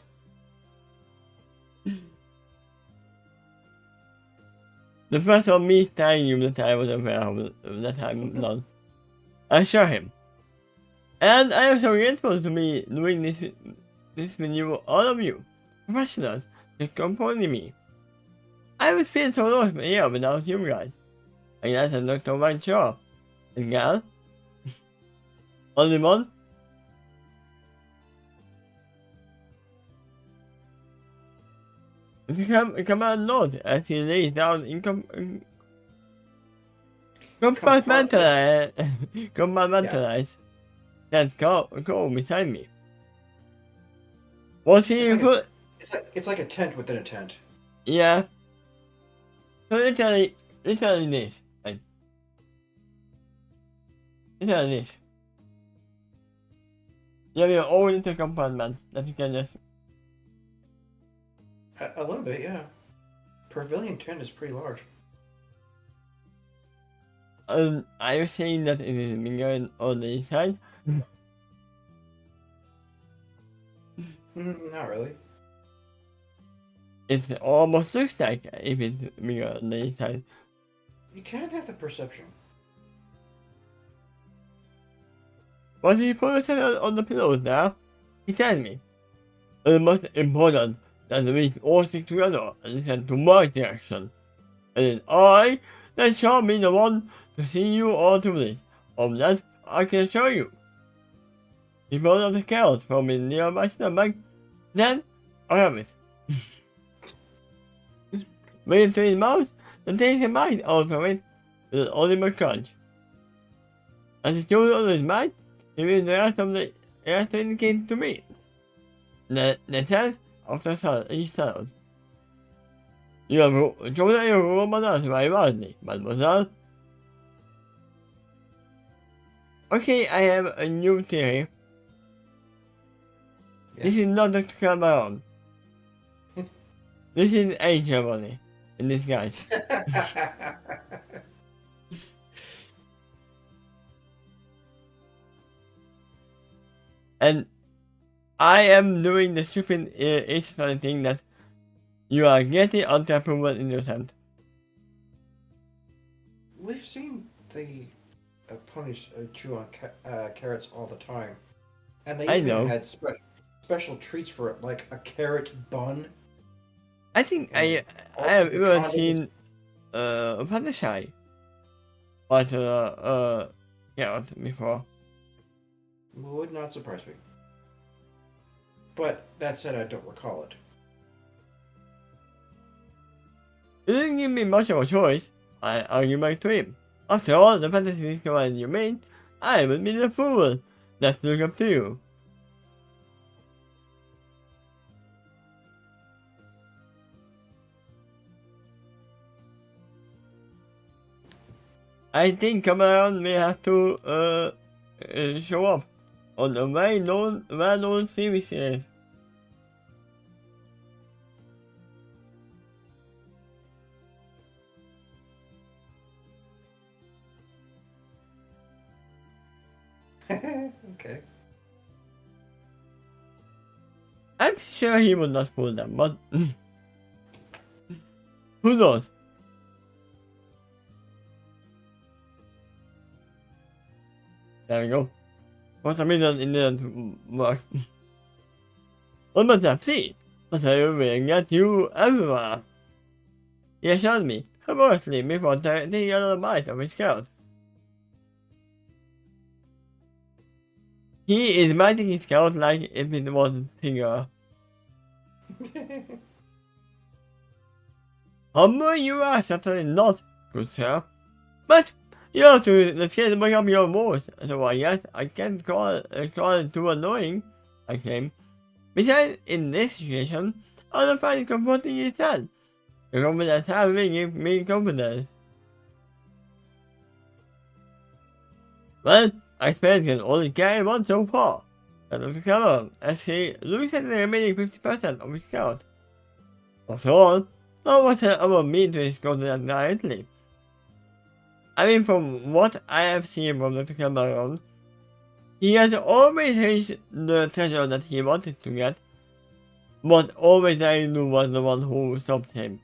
The first of me telling you that I was around, that I'm not. I assure him. And I am so grateful to be doing this with you, all of you, professionals, that accompany me. I would feel so lost here without you guys. And that's a Dr. White Shaw. And gal? Only one? Come on, note as he lays down in compartmentalize. Let's go beside me. Was he It's like a tent within a tent. Yeah. So literally this. Like, literally this. You have your own little compartment that you can just. A little bit, yeah. Pavilion tent is pretty large. Are you saying that it is bigger on the inside? Not really. It almost looks like if it's bigger on the inside. You can't have the perception. What did he put on the pillows now? He tells me. The most important that we all stick together and listen to my direction. And it's I that shall be the one to see you all through this. Of that I can assure you. He pulled out the scales from his nearby stomach. Then I have it. Made it to his mouth and takes a bite out of it with an audible crunch. As he chews on his bite, he reads the rest of the indicated to me. The says after each salad. You have chosen your role model very wisely, mademoiselle. Okay, I have a new theory. Yeah. This is not Dr. Cameron. This is a Germany in disguise. And I am doing the stupid irritating thing that you are getting anti-approval in your hand. We've seen the ponies chew on carrots all the time. And they even had special treats for it, like a carrot bun. I think I have even seen Fluttershy but carrot before. Would not surprise me. But that said, I don't recall it. You didn't give me much of a choice. I argue back to him. After all, the fantasy command you made, I would be the fool. Let's look up to you. I think Cameron may have to show up on a well-known TV series. Okay. I'm sure he would not fool them, but who knows? There we go. For some reason it didn't work. What must have seen? But I will get you everywhere. He assured me, humorously, before taking another bite of his carrot. He is biting his carrot like if it was a finger. Humble you are certainly not, good sir. But you have to let's get bring up your voice, so I guess I can't call it too annoying, I claim. Besides, in this situation, all I find comforting is that the confidence having give me confidence. Well, I expect can only carry one so far. And Dr. Cameron, as he looks at the remaining 50% of his count. After all, no one said ever mean to discuss that directly. I mean, from what I have seen from Dr. Cameron, he has always reached the threshold that he wanted to get, but always Lu was the one who stopped him.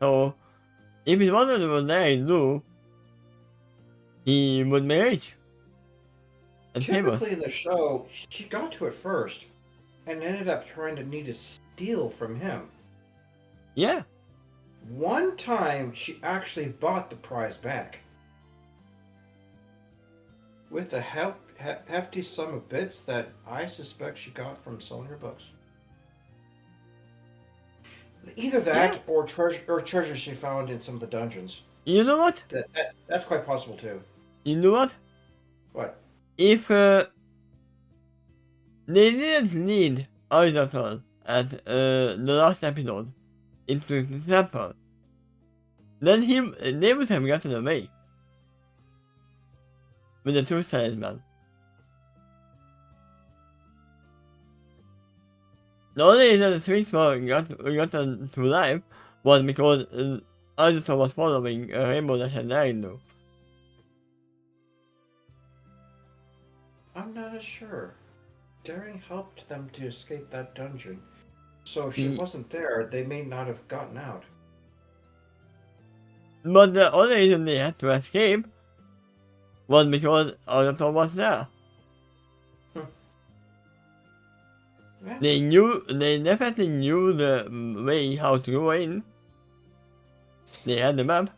So, if it wasn't for Lu, he would be rich and famous. Typically in the show, she got to it first and ended up trying to need to steal from him. Yeah. One time, she actually bought the prize back. With a hefty sum of bits that I suspect she got from selling her books. Either that or treasure she found in some of the dungeons. You know what? That's quite possible too. You know what? What? If they didn't need Aristotle at the last episode into example, then they would have gotten away with the two salesman. The only reason the three small gotten to life was because Aristotle was following a rainbow that had Narindo. I'm not as sure. Daring helped them to escape that dungeon, so if she wasn't there, they may not have gotten out. But the only reason they had to escape was because Aristotle was there. Yeah. They definitely knew the way how to go in. They had the map.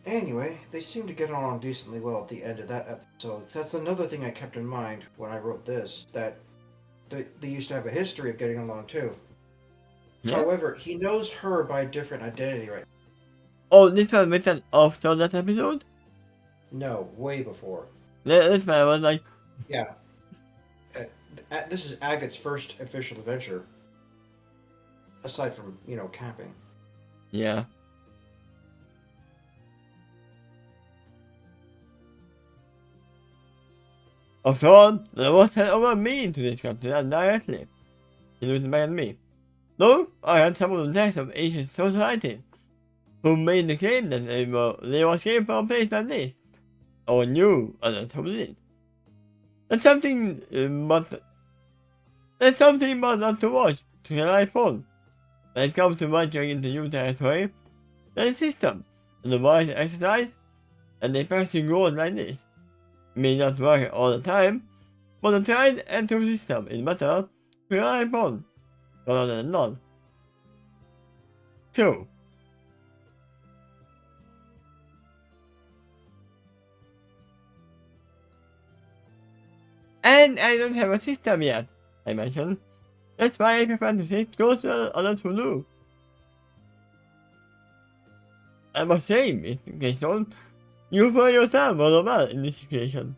Anyway, they seemed to get along decently well at the end of that episode. That's another thing I kept in mind when I wrote this, that they used to have a history of getting along too. Yeah. However, he knows her by a different identity right now. Oh, this was written after that episode? No, way before. That's why I was like... Yeah. This is Agate's first official adventure. Aside from, camping. Yeah. After all, there was had over me to discuss that directly. He was back at me. No, I had some of the texts of ancient societies who made the claim that they were escaped from a place like this, or knew others who did. That's something but not to watch to rely upon. When it comes to venturing into new territory, there's a system, and the wise exercise, and they pursue goals like this. It may not work all the time, but the tried and true system is better to rely upon, rather than not. 2. And I don't have a system yet, I mentioned. That's why I prefer to sit close to others who do. I must say, Mr. Keystone, you for yourself were well in this situation.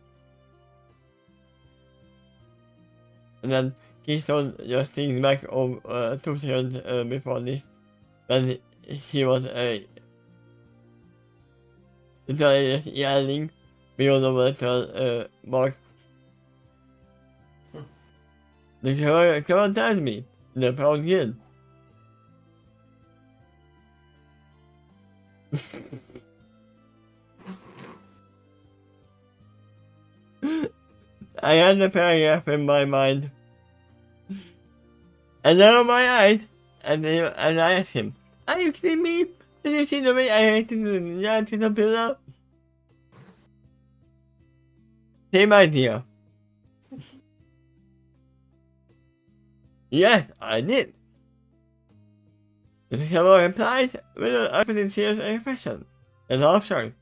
And then Keystone just thinks back of 2 seconds before this, when she was literally just yelling beyond the little mark. The Kevin tells me, the proud kid. I had the paragraph in my mind. And now my eyes, and I asked him, "Are you kidding me? Did you see the way I hated the reality of the pillow?" Same idea. Yes, I did. The camera replied with an utterly serious expression. That's absurd.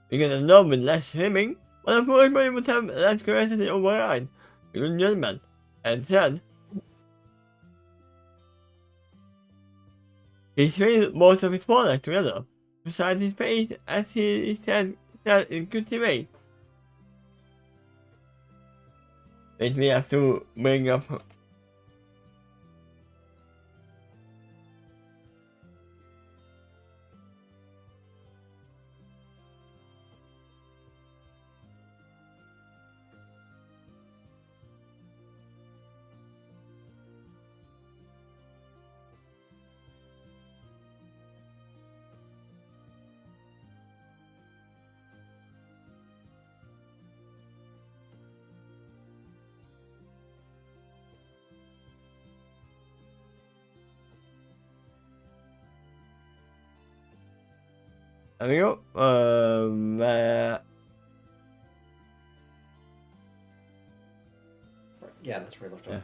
Because a gnome with less swimming, but a foolish boy would have less curiosity override. A good gentleman, and said, he swayed most of his foreleg together, beside his face as he said in guilty way. Wait, we have to bring up. There we go. Yeah, that's where I left off.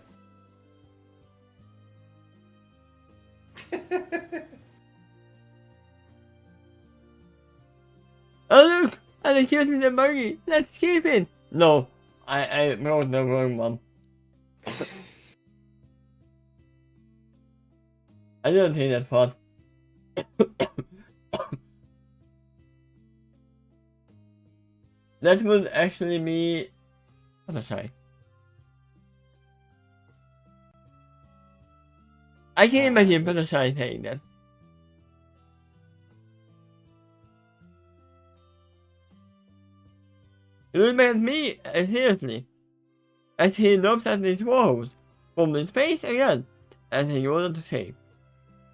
Oh look! I'm accusing the monkey! Let's keep it! No. I wrote the wrong one. I don't think that's fun. That would actually be Fluttershy. I can imagine Fluttershy saying that. It reminds me, seriously, as he looks at these walls, from his face again, as he wanted to say.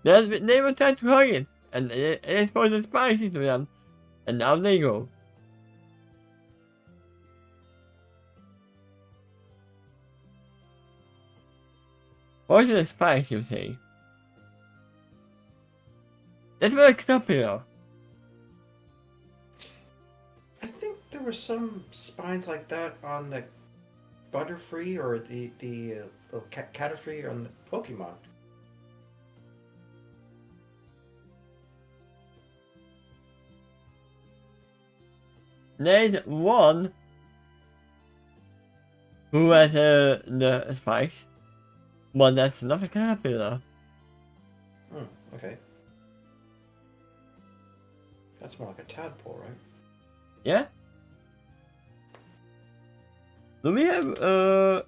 They will start to hug it, and it exposes spicy to them, and now they go. What's the spice, you say? That's very caterpillar. I think there were some spines like that on the Butterfree or the little Caterfree on the Pokemon. There's one who has the spikes, but that's not a caterpillar. Okay. That's more like a tadpole, right? Yeah? Do we have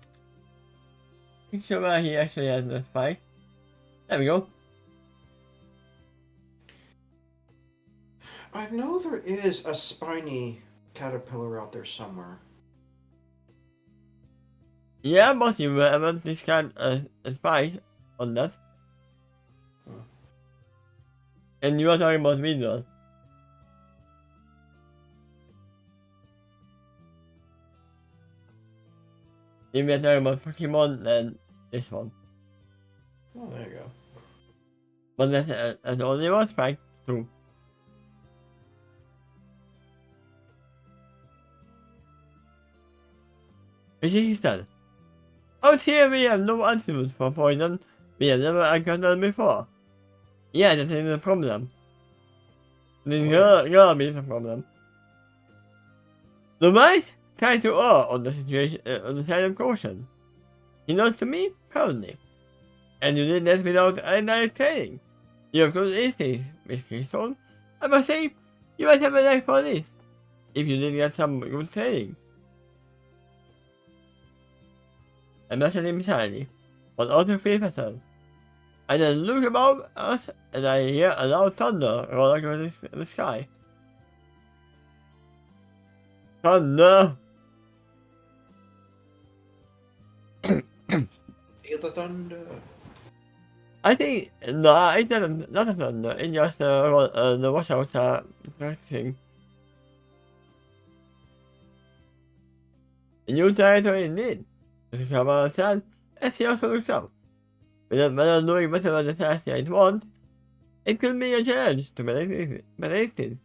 picture where he actually has the spikes? There we go. I know there is a spiny caterpillar out there somewhere. Yeah, but you haven't described a spike on that. And you are talking about videos. If we are talking about Pokemon, then this one. Oh, there you go. But that's only one spike, too. Resistant. Out here we have no antidote for poison. We have never encountered before. Yeah, that is the problem. This gotta be the problem. The mice try to err on the situation on the side of caution. He nods to me proudly. And you did that without any training. You have good instincts, Miss Keystone. I must say, you might have a knack for this. If you did get some good training. I measured him shyly, but also 3%. I then look above us and I hear a loud thunder roll across the sky. Thunder! Feel the thunder. I think, no, it's not a thunder, it's just the washouts are practicing. A new territory indeed. The camera said, as he also looks up. Without knowing better what the task it wants, it could be a challenge to predict it.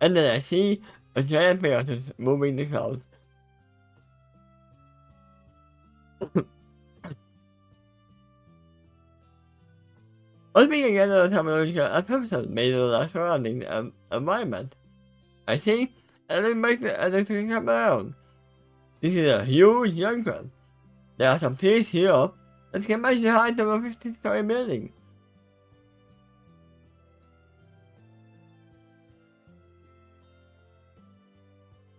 And then I see a giant Pegasus moving the clouds. Speaking again of the terminological assumptions made in the surrounding environment, I see and look back at the come around. This is a huge junction. There are some trees here that can match the height of a 50-story building.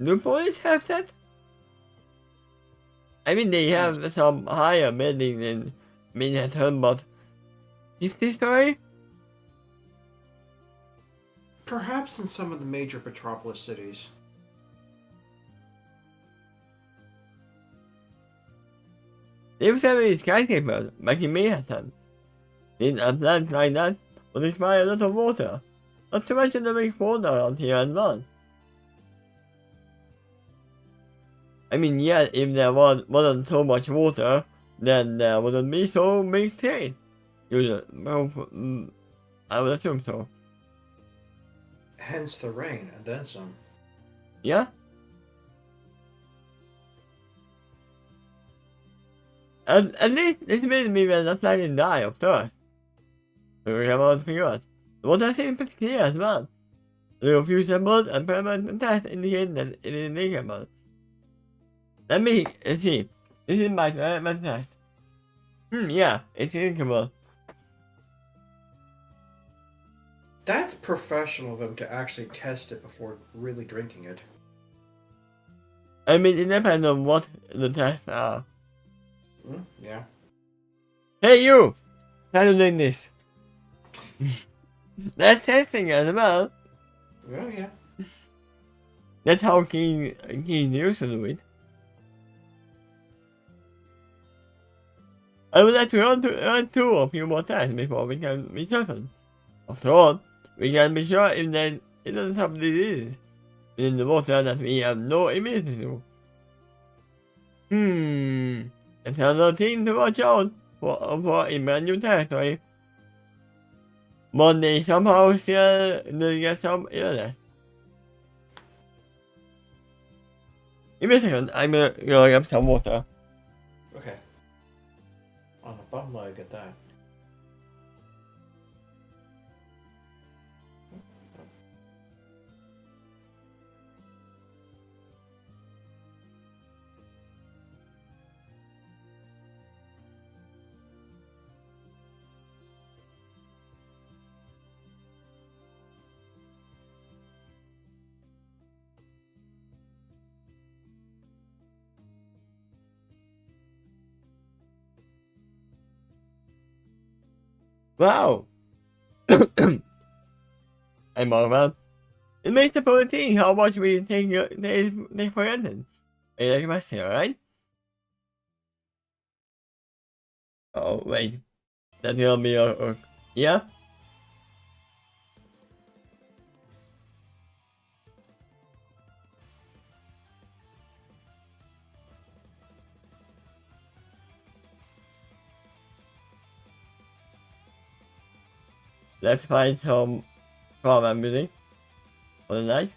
Do police have that? I mean, they have some higher buildings in Manhattan, but 50-story? Perhaps in some of the major metropolis cities. They have several skyscrapers, like in Manhattan. In a plant like that would require a lot of water, not to mention the big water around here as well. I mean, yeah, if there wasn't so much water, then there wouldn't be so big trees. I would assume so. hence the rain, and then some. Yeah? And at least this made me when not letting die, of course. So we have all figured. What I think is clear as well. There are few symbols and permanent tests indicate that it is linkable. Let me see. This is my permanent test. Yeah, it's linkable. That's professional of them to actually test it before really drinking it. I mean, it depends on what the tests are. Yeah. Hey, you! Try to do this. That's testing as well. Oh, yeah. That's how King used to do it. I would like to run through a few more tests before we can be certain. After all, we can be sure if there isn't some disease in the water that we have no immunity to. That's another thing to watch out for in brand new territory. But they somehow still get some illness. Give me a second, I'm gonna get some water. Okay. On a bum leg at that. Wow! I'm all about. It makes the point thing how much we take for granted. Are you like my sister, right? Oh, wait. That's gonna be yeah? Let's find some problem music for the night.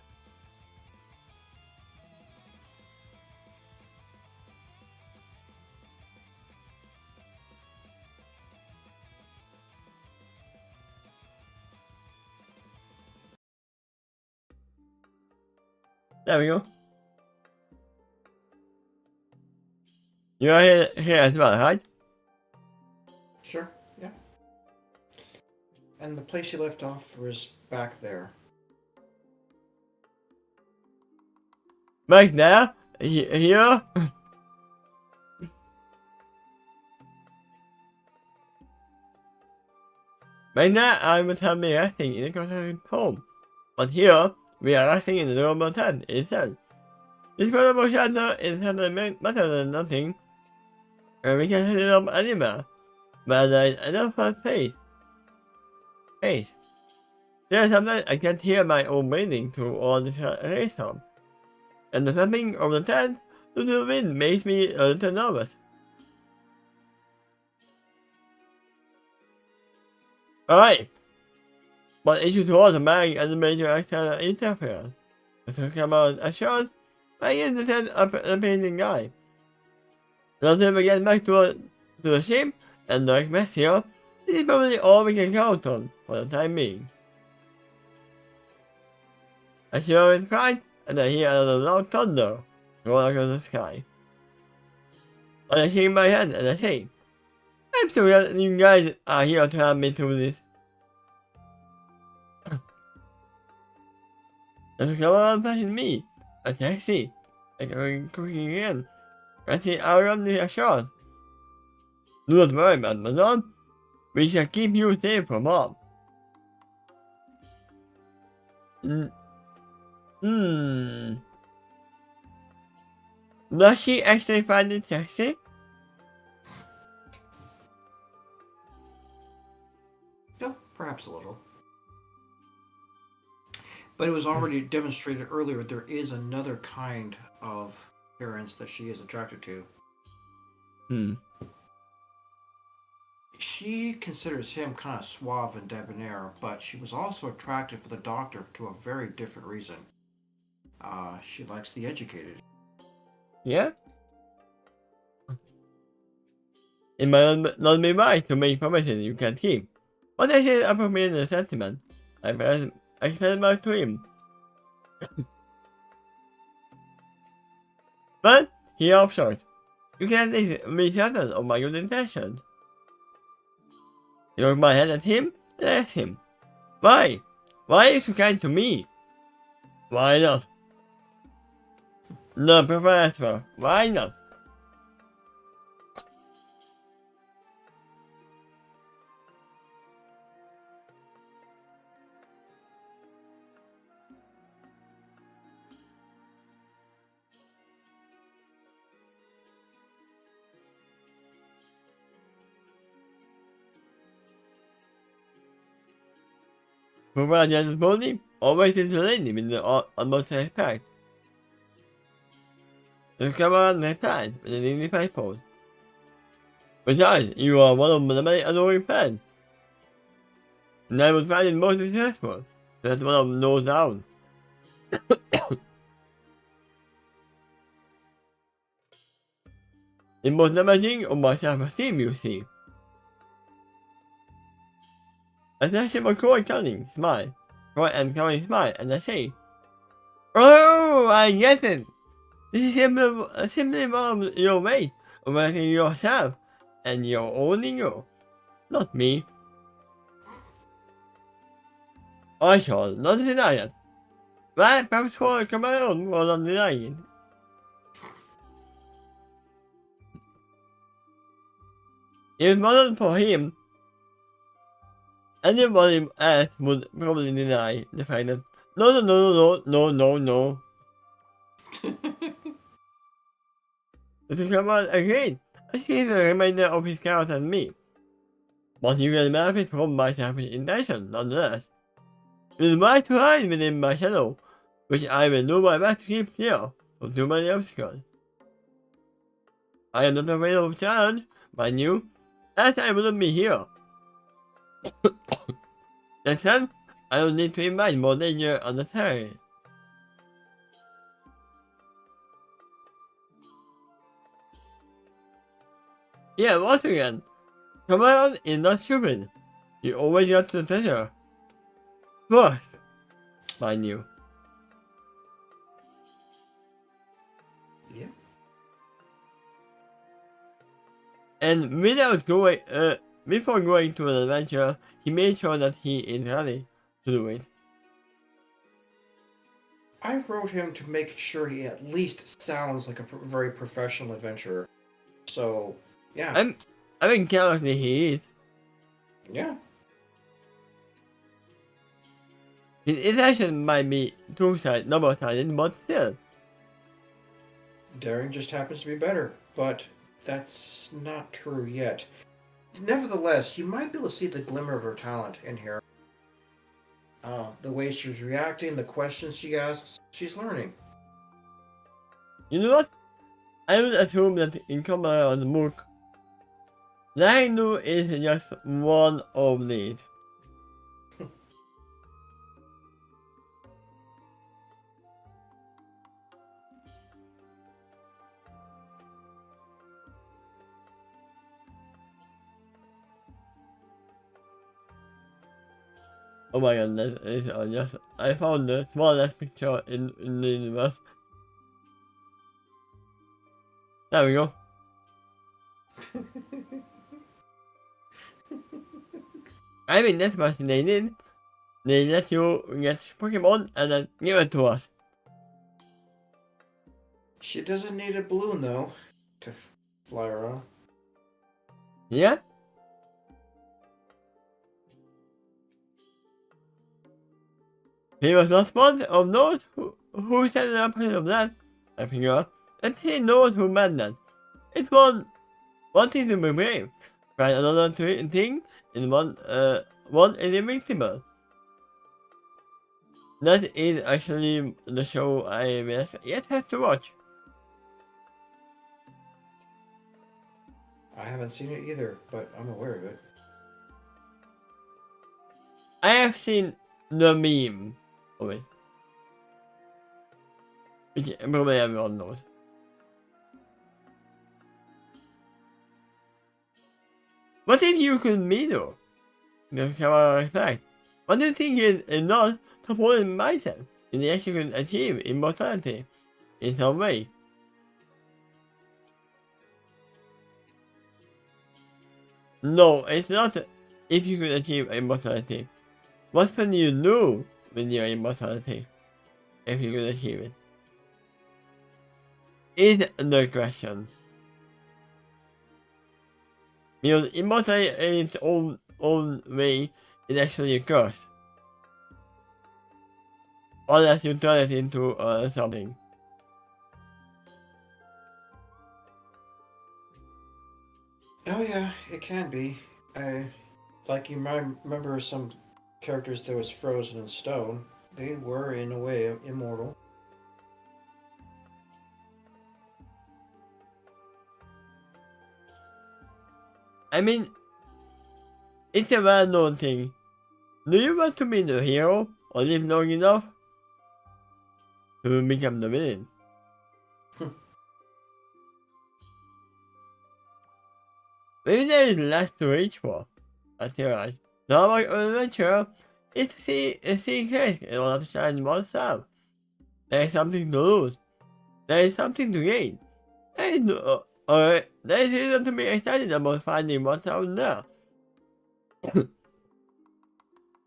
There we go. You're here as well, right? Sure, yeah. And the place you left off was back there. Right there? Here? Right now, I would have been resting in the construction home. But here, we are resting in the normal tent instead. This portable shelter is certainly better than nothing, and we can set it up anywhere. But there is enough space. There are sometimes I can't hear my own breathing through all this rainstorm. And the flapping of the tent to the wind makes me a little nervous. Alright. But issue towards the bag and the major external interference. Talking about assurance, I am the tent of the painting guy. Until we get back to the ship and the Mexico, this is probably all we can count on for the time being. I see always cried, and I hear another loud thunder roll across the sky. I shake my head and I say, I'm so glad you guys are here to help me through this. There's a camera flashing me, a taxi, like a cooking again. I see out of the shores. Do not worry, Mademoiselle. We shall keep you safe from harm. Does she actually find it sexy? No, perhaps a little. But it was already demonstrated earlier there is another kind of appearance that she is attracted to. she considers him kind of suave and debonair, but she was also attracted for the Doctor to a very different reason. She likes the educated. Yeah? It might not be right to make promises you can't keep. But I say appropriate sentiment. I express back to him. But he offshore. You can't be certain of my good intentions. He looked my head at him and asked him, Why? Why are you so kind to me? Why not? No, Professor, why not? Professor body always is a lady with the utmost respect. The camera replied with a dignified pose. Besides, you are one of my many adoring fans. And I would find it most successful. That's one of no doubt. It was damaging of my self-esteem, you see. I touched him a quite cunning smile. Quite uncoming smile, and I say, Oh, I get it. This is simply one of your ways of acting yourself and your own ego. Not me. I shall not deny it. But perhaps for my own was not denying it. If it wasn't for him, anybody else would probably deny the fact that no. The Superman agreed, as he is a reminder of his character and me. But you can benefit from my selfish intention, nonetheless. It is right to hide within my shadow, which I will do my best to keep clear of too many obstacles. I am not afraid of challenge, mind you, as I wouldn't be here. That said, I don't need to invite more danger unnecessarily. Yeah, once again, Cameron is not stupid. You always got to the treasure. First, mind you. Yeah. And before going to an adventure, he made sure that he is ready to do it. I wrote him to make sure he at least sounds like a very professional adventurer. So, yeah. I mean, character he is. Yeah. His intention might be double-sided, but still. Daring just happens to be better, but that's not true yet. Nevertheless, you might be able to see the glimmer of her talent in here. The way she's reacting, the questions she asks, she's learning. You know what? I would assume that in Kamala on the book, Rhino is just one of these. Oh my god, that is just. I found the smallest picture in the universe. There we go. I mean, that's what they did. They let you get Pokemon and then give it to us. She doesn't need a balloon, though, to fly around. Yeah? He was not one of those who said the opposite of that, I figure, and he knows who meant that. It was one thing to be brave, but another thing in one is invincible. That is actually the show I will yet have to watch. I haven't seen it either, but I'm aware of it. I have seen the meme of it, which probably everyone knows. What if you could be though? That's how I reflect. What do you think is not supporting myself in the actually could achieve immortality in some way? No, it's not if you could achieve immortality. What can you do with your immortality if you could achieve it? Is the question. Because immortality in its own way is actually a curse. Unless you turn it into something. Oh yeah, it can be. Like you might remember some characters that was frozen in stone. They were in a way immortal. I mean, it's a well-known thing. Do you want to be the hero or live long enough to become the villain? Maybe there is less to reach for. I theorize. The hallmark of adventure is to see Chris in order to shine oneself. There is something to lose. There is something to gain. There is there is reason to be excited about finding what's out there.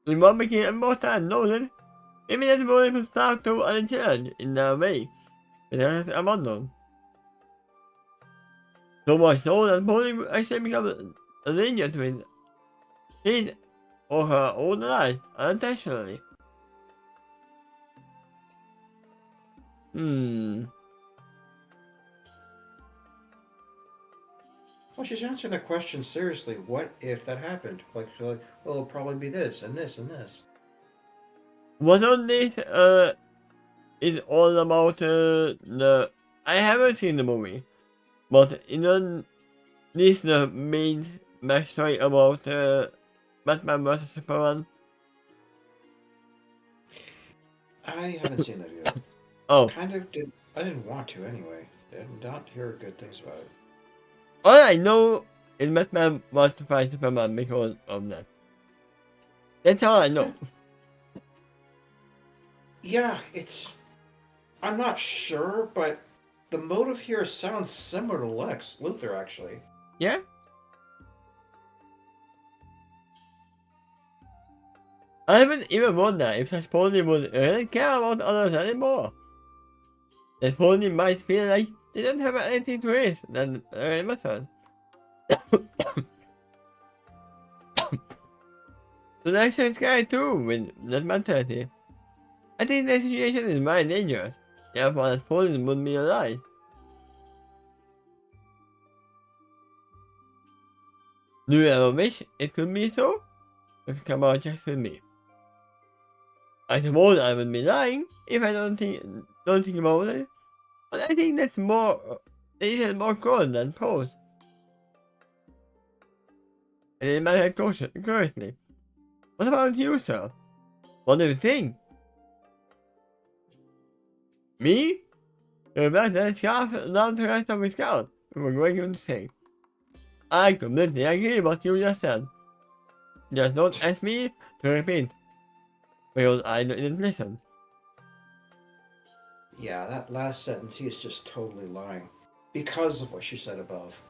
In one became immortal and noted, maybe that's more able to start to unchallenged in their way, because it's abandoned. So much so that Polly actually becomes a danger to his or her own life unintentionally. Hmm. Well, she's answering the question seriously. What if that happened? Like, she's like, well, it'll probably be this and this and this. What on this is all about the I haven't seen the movie, but this the main backstory about Batman vs Superman. I haven't seen that yet. Oh, Kind of did. I didn't want to anyway. I did not hear good things about it. all I know is Batman wants to fight Superman because of that. That's all I know. Yeah, it's. I'm not sure, but the motive here sounds similar to Lex Luthor, actually. Yeah. I haven't even wondered if such pony would really care about others anymore. That pony might feel like they don't have anything to risk than matters. The next one's guy too with that mentality. I think the situation is very dangerous. Therefore, that ponies would be alive. Do you ever wish it could be so? Let's come out just with me. I suppose I would be lying if I don't think about it. But I think that's more it is more cause than pros. And in my head curiously. What about you, sir? What do you think? Me? You're about to scarf down to the rest of the scout. We were going to say. I completely agree with what you just said. Just don't ask me to repeat. Because I didn't listen. Yeah, that last sentence, he is just totally lying. Because of what she said above.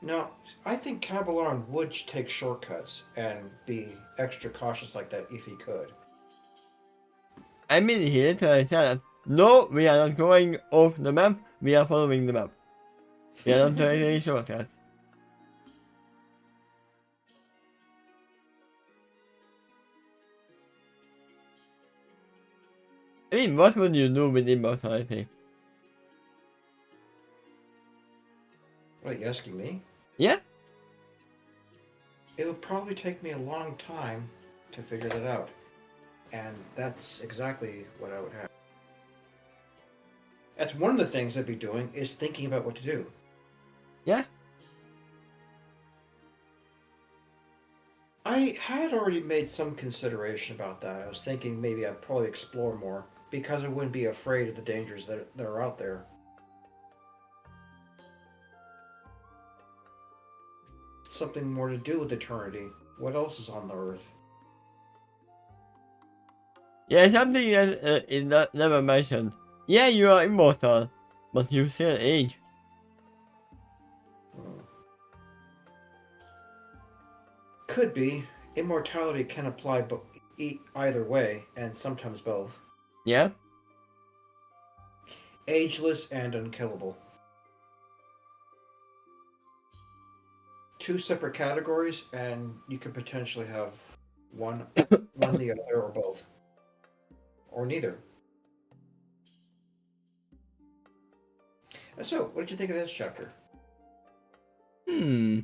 Now, I think Caballon would take shortcuts and be extra cautious like that if he could. I mean, he literally said that, no, we are not going off the map, we are following the map. We are not taking any shortcuts. I mean, what would you do with immortality? What, you asking me? Yeah? It would probably take me a long time to figure that out. And that's exactly what I would have. That's one of the things I'd be doing is thinking about what to do. Yeah? I had already made some consideration about that. I was thinking maybe I'd probably explore more because I wouldn't be afraid of the dangers that are out there. Something more to do with eternity. What else is on the earth? Yeah, something that is not never mentioned. Yeah, you are immortal, but you still age. Hmm. Could be. Immortality can apply either way, and sometimes both. Yeah? Ageless and unkillable. Two separate categories, and you could potentially have one, one the other, or both, or neither. So, what did you think of this chapter? Hmm.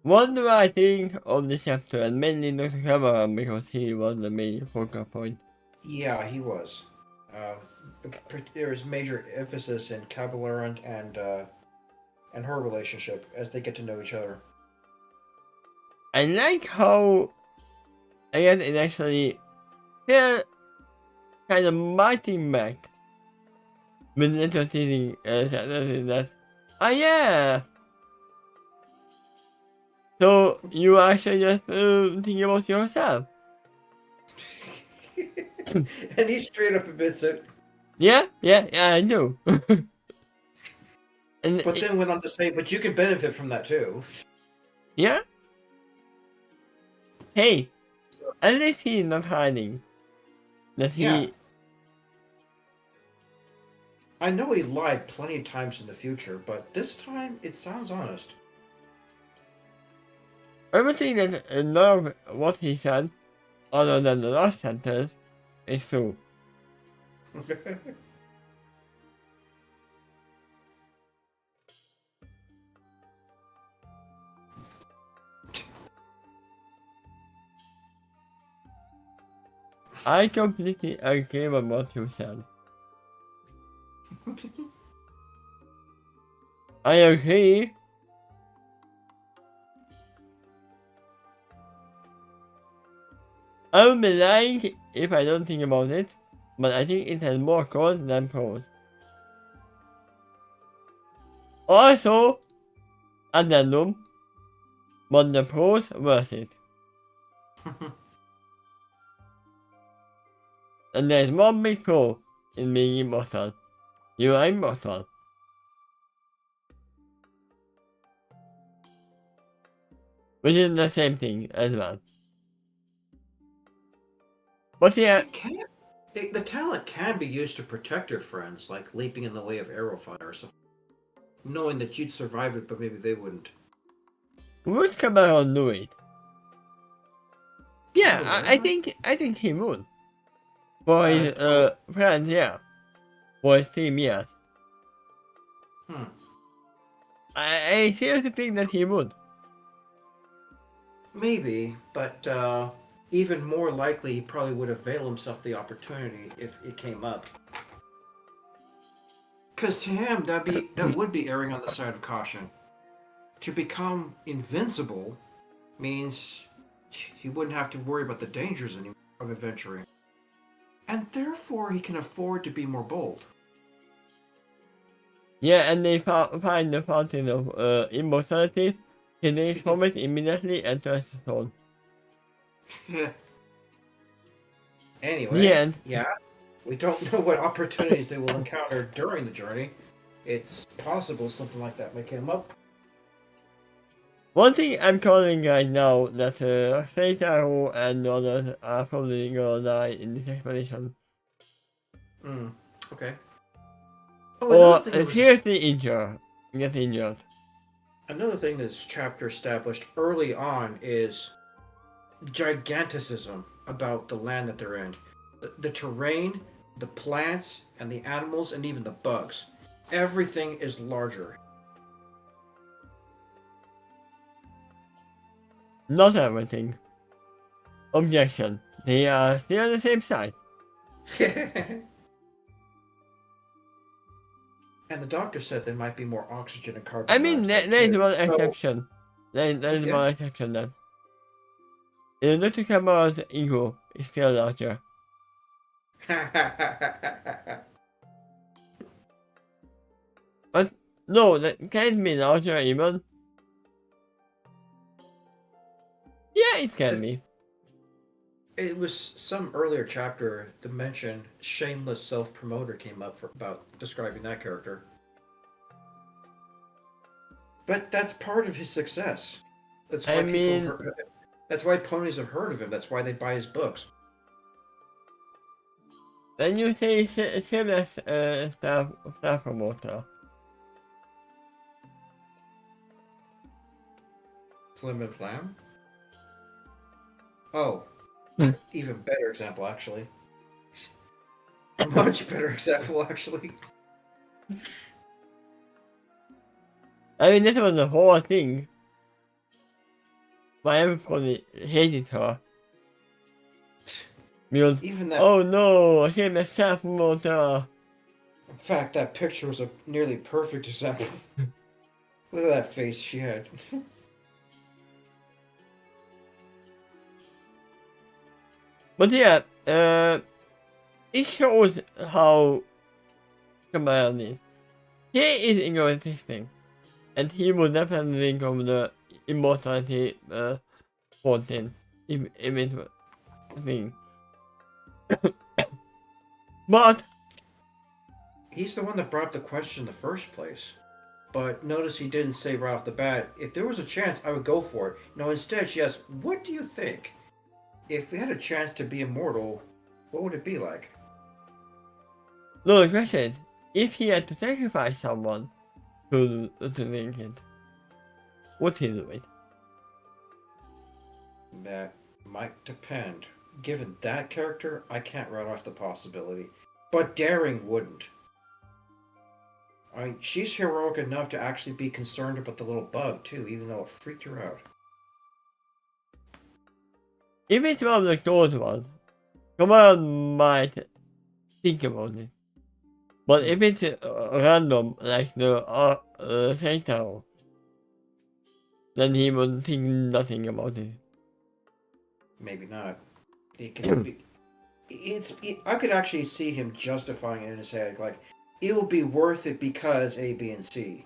What do I think of the chapter? And mainly Dr. Cameron because he was the main focal point. Yeah, he was. Uh, there was major emphasis in Caballeron and her relationship as they get to know each other. I like how I guess it actually felt kind of mighty back with little teasing sentences that, oh yeah, so you actually just thinking about yourself. And he straight up admits it, Yeah, I do. And but then went on to say, "But you can benefit from that too." yeah, hey, at least he's not hiding that Yeah, he. I know he lied plenty of times in the future, but this time it sounds honest. Everything that none of what he said, other than the last sentence, is true. I completely agree with what you said. I agree. I would be lying if I don't think about it, but I think it has more cons than pros. Also, addendum, but the pros worth it. And there's one big pro in being immortal. You are immortal. Which is the same thing as well. But yeah, It can. The talent can be used to protect your friends, like leaping in the way of arrow fire or something, knowing that you'd survive it, but maybe they wouldn't. would Cameron do it? Yeah, Caballero? I think he would. For his Oh, friends, yeah. For his team, yes. hmm. I seriously think that he would. Maybe, but even more likely, he probably would avail himself the opportunity if it came up. Because to him, that would be erring on the side of caution. To become invincible means he wouldn't have to worry about the dangers anymore of adventuring, and therefore he can afford to be more bold. Yeah, and they find the fountain of immortality. He drinks from it immediately and turns to stone. The Anyway, end. yeah, we don't know what opportunities they will encounter during the journey. It's possible something like that may come up. One thing I'm calling right now that Seitaru and others are probably gonna die in this expedition. Hmm. Okay. Oh, another Or thing that was seriously get injured. another thing this chapter established early on is giganticism about the land that they're in. The terrain, the plants, and the animals, and even the bugs. Everything is larger. Not everything. Objection. They are still the same size. And the doctor said there might be more oxygen and I carbon mean, dioxide there is too. one So, exception. There is yeah, one exception that. In the little camera's ego is still larger. But no, that can't be larger even. Yeah, it can It's, be. it was some earlier chapter the mention shameless self-promoter came up for about describing that character. But that's part of his success. That's I why mean, that's why ponies have heard of him. That's why they buy his books. when you say shameless staff promoter, Flim and Flam? Oh, even better example, actually. Much better example, actually. I mean, that was the whole thing. Why everybody hated her. Because, Even that. oh no, shameless staff promoter. In fact, that picture was a nearly perfect example. Look at that face she had. But yeah, it shows how Kamal is. He is egotistic, and he will definitely think of the immortality fountain if it's a thing. But He's the one that brought up the question in the first place. But notice he didn't say right off the bat, if there was a chance, I would go for it. No, instead she asked, what do you think? If we had a chance to be immortal, what would it be like? no, the question is, if he had to sacrifice someone to think it, would he do it? That might depend. Given that character, I can't write off the possibility. But Daring wouldn't. She's heroic enough to actually be concerned about the little bug, too, even though it freaked her out. If it's one of the close ones, Kamal might think about it. But if it's random, like the Satan, then he would think nothing about it. Maybe not. It could be. I could actually see him justifying it in his head, like, it will be worth it because A, B, and C.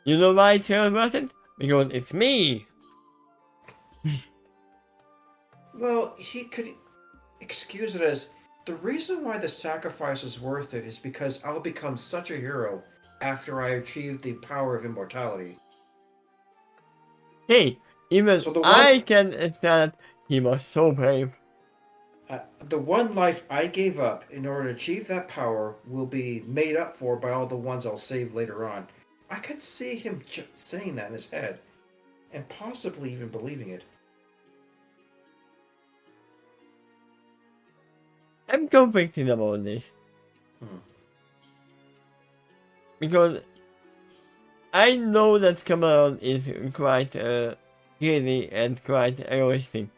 You know why it's worth it? Because it's me! Well, he could excuse it as the reason why the sacrifice is worth it is because I'll become such a hero after I achieve the power of immortality. Hey, even So the one, I can understand he was so brave. the one life I gave up in order to achieve that power will be made up for by all the ones I'll save later on. I could see him saying that in his head, and possibly even believing it. I'm conflicted about this. Hmm. Because I know that Cameron is quite greedy and quite egoistic.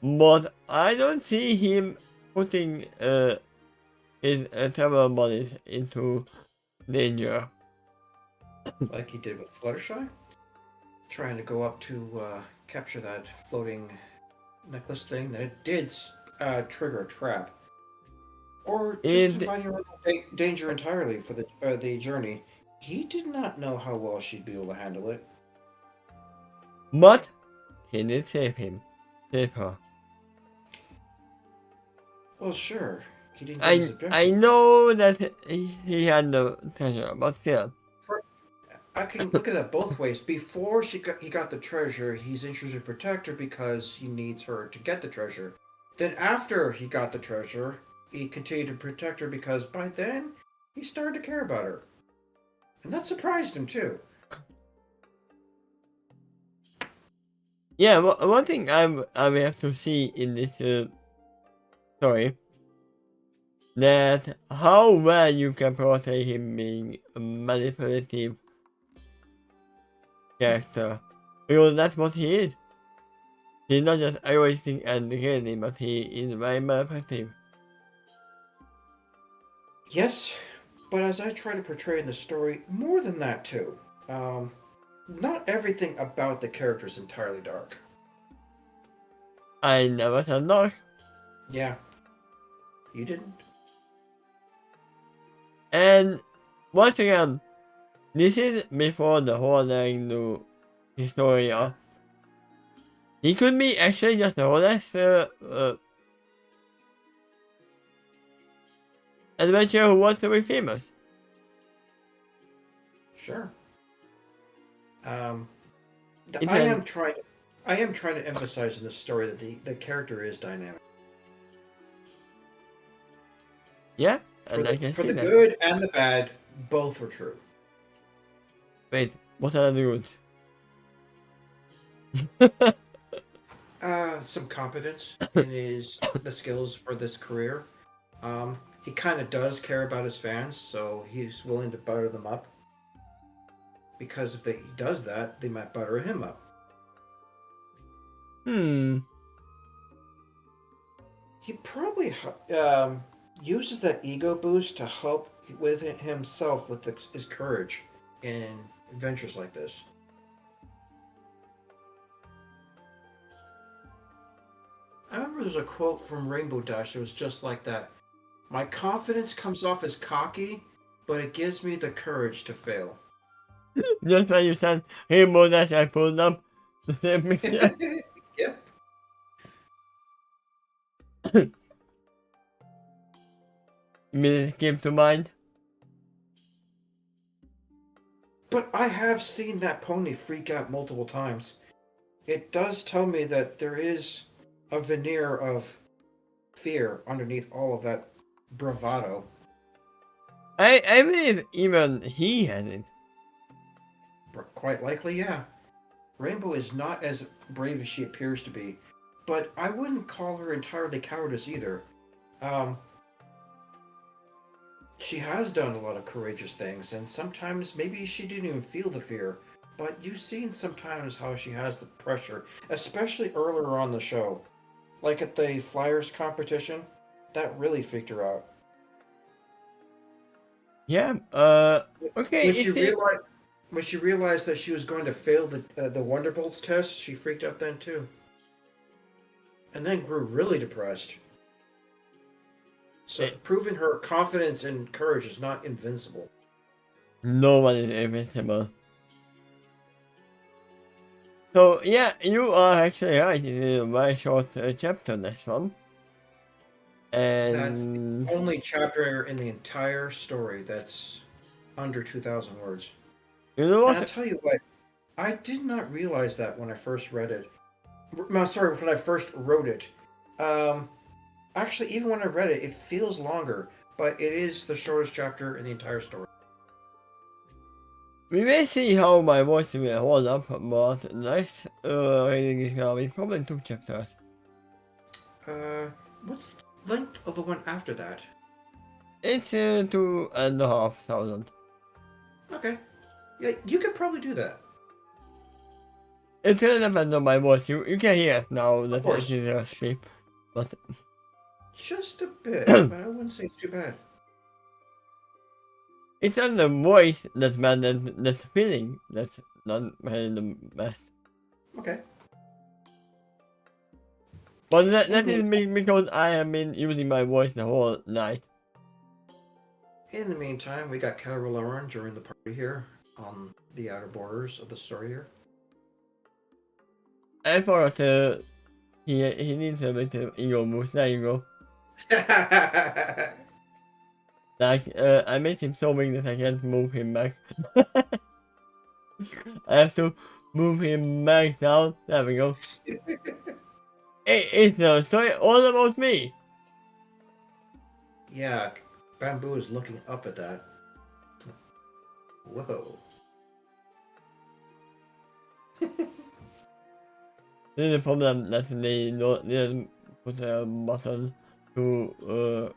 But I don't see him putting his several bodies into danger. Like he did with Fluttershy, trying to go up to capture that floating necklace thing. That it did trigger a trap, or just And inviting her into danger entirely for the journey. He did not know how well she'd be able to handle it. but he did save him. Save her. Well, sure, he didn't get his I objective. know that he had the treasure, but still. For, I can look at it both ways. Before he got the treasure, he's interested to protect her because he needs her to get the treasure. Then after he got the treasure, he continued to protect her because by then he started to care about her, and that surprised him too. Yeah, one thing I have to see in this story, that how well you can portray him being a manipulative character. Because that's what he is. He's not just egoistic and greedy, but he is very manipulative. Yes, but as I try to portray in the story, more than that too. not everything about the character is entirely dark. I never said dark. Yeah, you didn't. And once again, this is before the whole new Historia. He could be actually just a honest adventurer who wants to be famous. Sure. Um, It's I an, am trying. I am trying to emphasize in this story that the character is dynamic yeah, and I can for see the that. good and the bad. Both are true. Wait, what are the rules? Some competence in the skills for this career. He kind of does care about his fans, so he's willing to butter them up. Because if he does that, they might butter him up. Hmm. He probably uses that ego boost to help with himself with his courage in adventures like this. I remember there's a quote from Rainbow Dash that was just like that. My confidence comes off as cocky, but it gives me the courage to fail. Just when you said, hey, Monash, I pulled up the same picture. Yep. Minute came to mind. But I have seen that pony freak out multiple times. It does tell me that there is a veneer of fear underneath all of that bravado. I believe even he has it. Quite likely, yeah. Rainbow is not as brave as she appears to be, but I wouldn't call her entirely cowardice either. Um, she has done a lot of courageous things, and sometimes maybe she didn't even feel the fear. But you've seen sometimes how she has the pressure, especially earlier on the show. Like at the Flyers competition, that really freaked her out. Yeah, okay, When she it's it. realized when she realized that she was going to fail the Wonderbolts test, she freaked out then too, and then grew really depressed. So it. proving her confidence and courage is not invincible. No one is invincible. So, yeah, you are actually right. It is a very short chapter, this one. That's the And only chapter in the entire story that's under 2,000 words. you know And I'll what? tell you what, I did not realize that when I first read it. No, sorry, when I first wrote it. Um, Actually, even when I read it, it feels longer, but it is the shortest chapter in the entire story. We may see how my voice will hold up, but next reading is gonna be probably 2 chapters. Uh, what's the length of the one after that? It's 2,500. Okay. Yeah, you could probably do that. It's gonna depend on my voice. You can hear it now Of that it course. is a stream. But Just a bit, but I wouldn't say it's too bad. it's not the voice that's bad, that's the feeling that's not really the best. Okay. But In that the is meantime, because I have been using my voice the whole night. we got Carol Lauren during the party here on the outer borders of the story here. I thought he needs a bit of ego boost. There you go. Like, I made him so big that I can't move him back. I have to move him back down. There we go. It's a story all about me. Yeah, Bamboo is looking up at that. Whoa. This is the problem that they didn't put a button to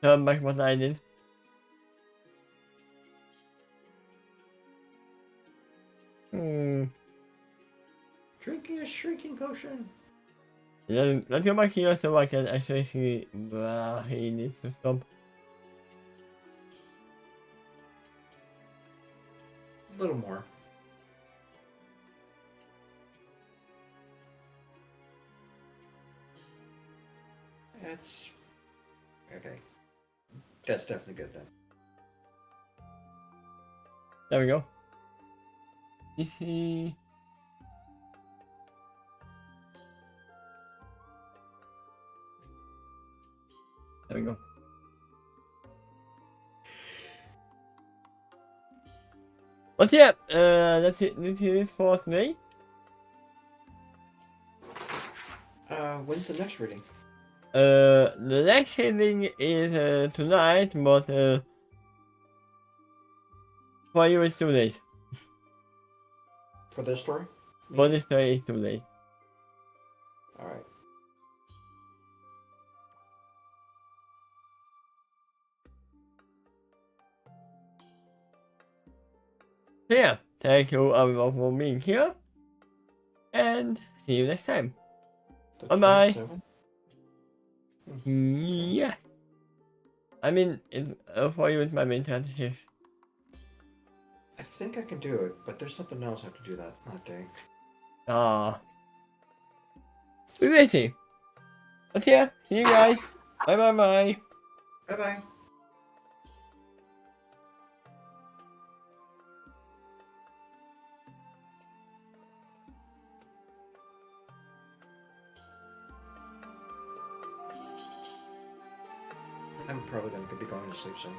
turn back what I did. Hmm. Drinking a shrinking potion. Let's go back here so I can actually see where he needs to stop. A little more. That's okay. That's definitely good then. There we go. Easy. There we go. But yeah, that's it. This is for today. When's the next reading? The next reading is tonight, but for you it's too late. For this story? For this story it's too late. Alright. So yeah, thank you everyone for being here. And see you next time. The Bye-bye. 27th? Yeah. I mean, for you it's my main 26. I think I can do it, but there's something else I have to do that day. Ah. We will see. But yeah, see you guys. Bye bye bye. Bye bye. I'm probably going to be going to sleep soon.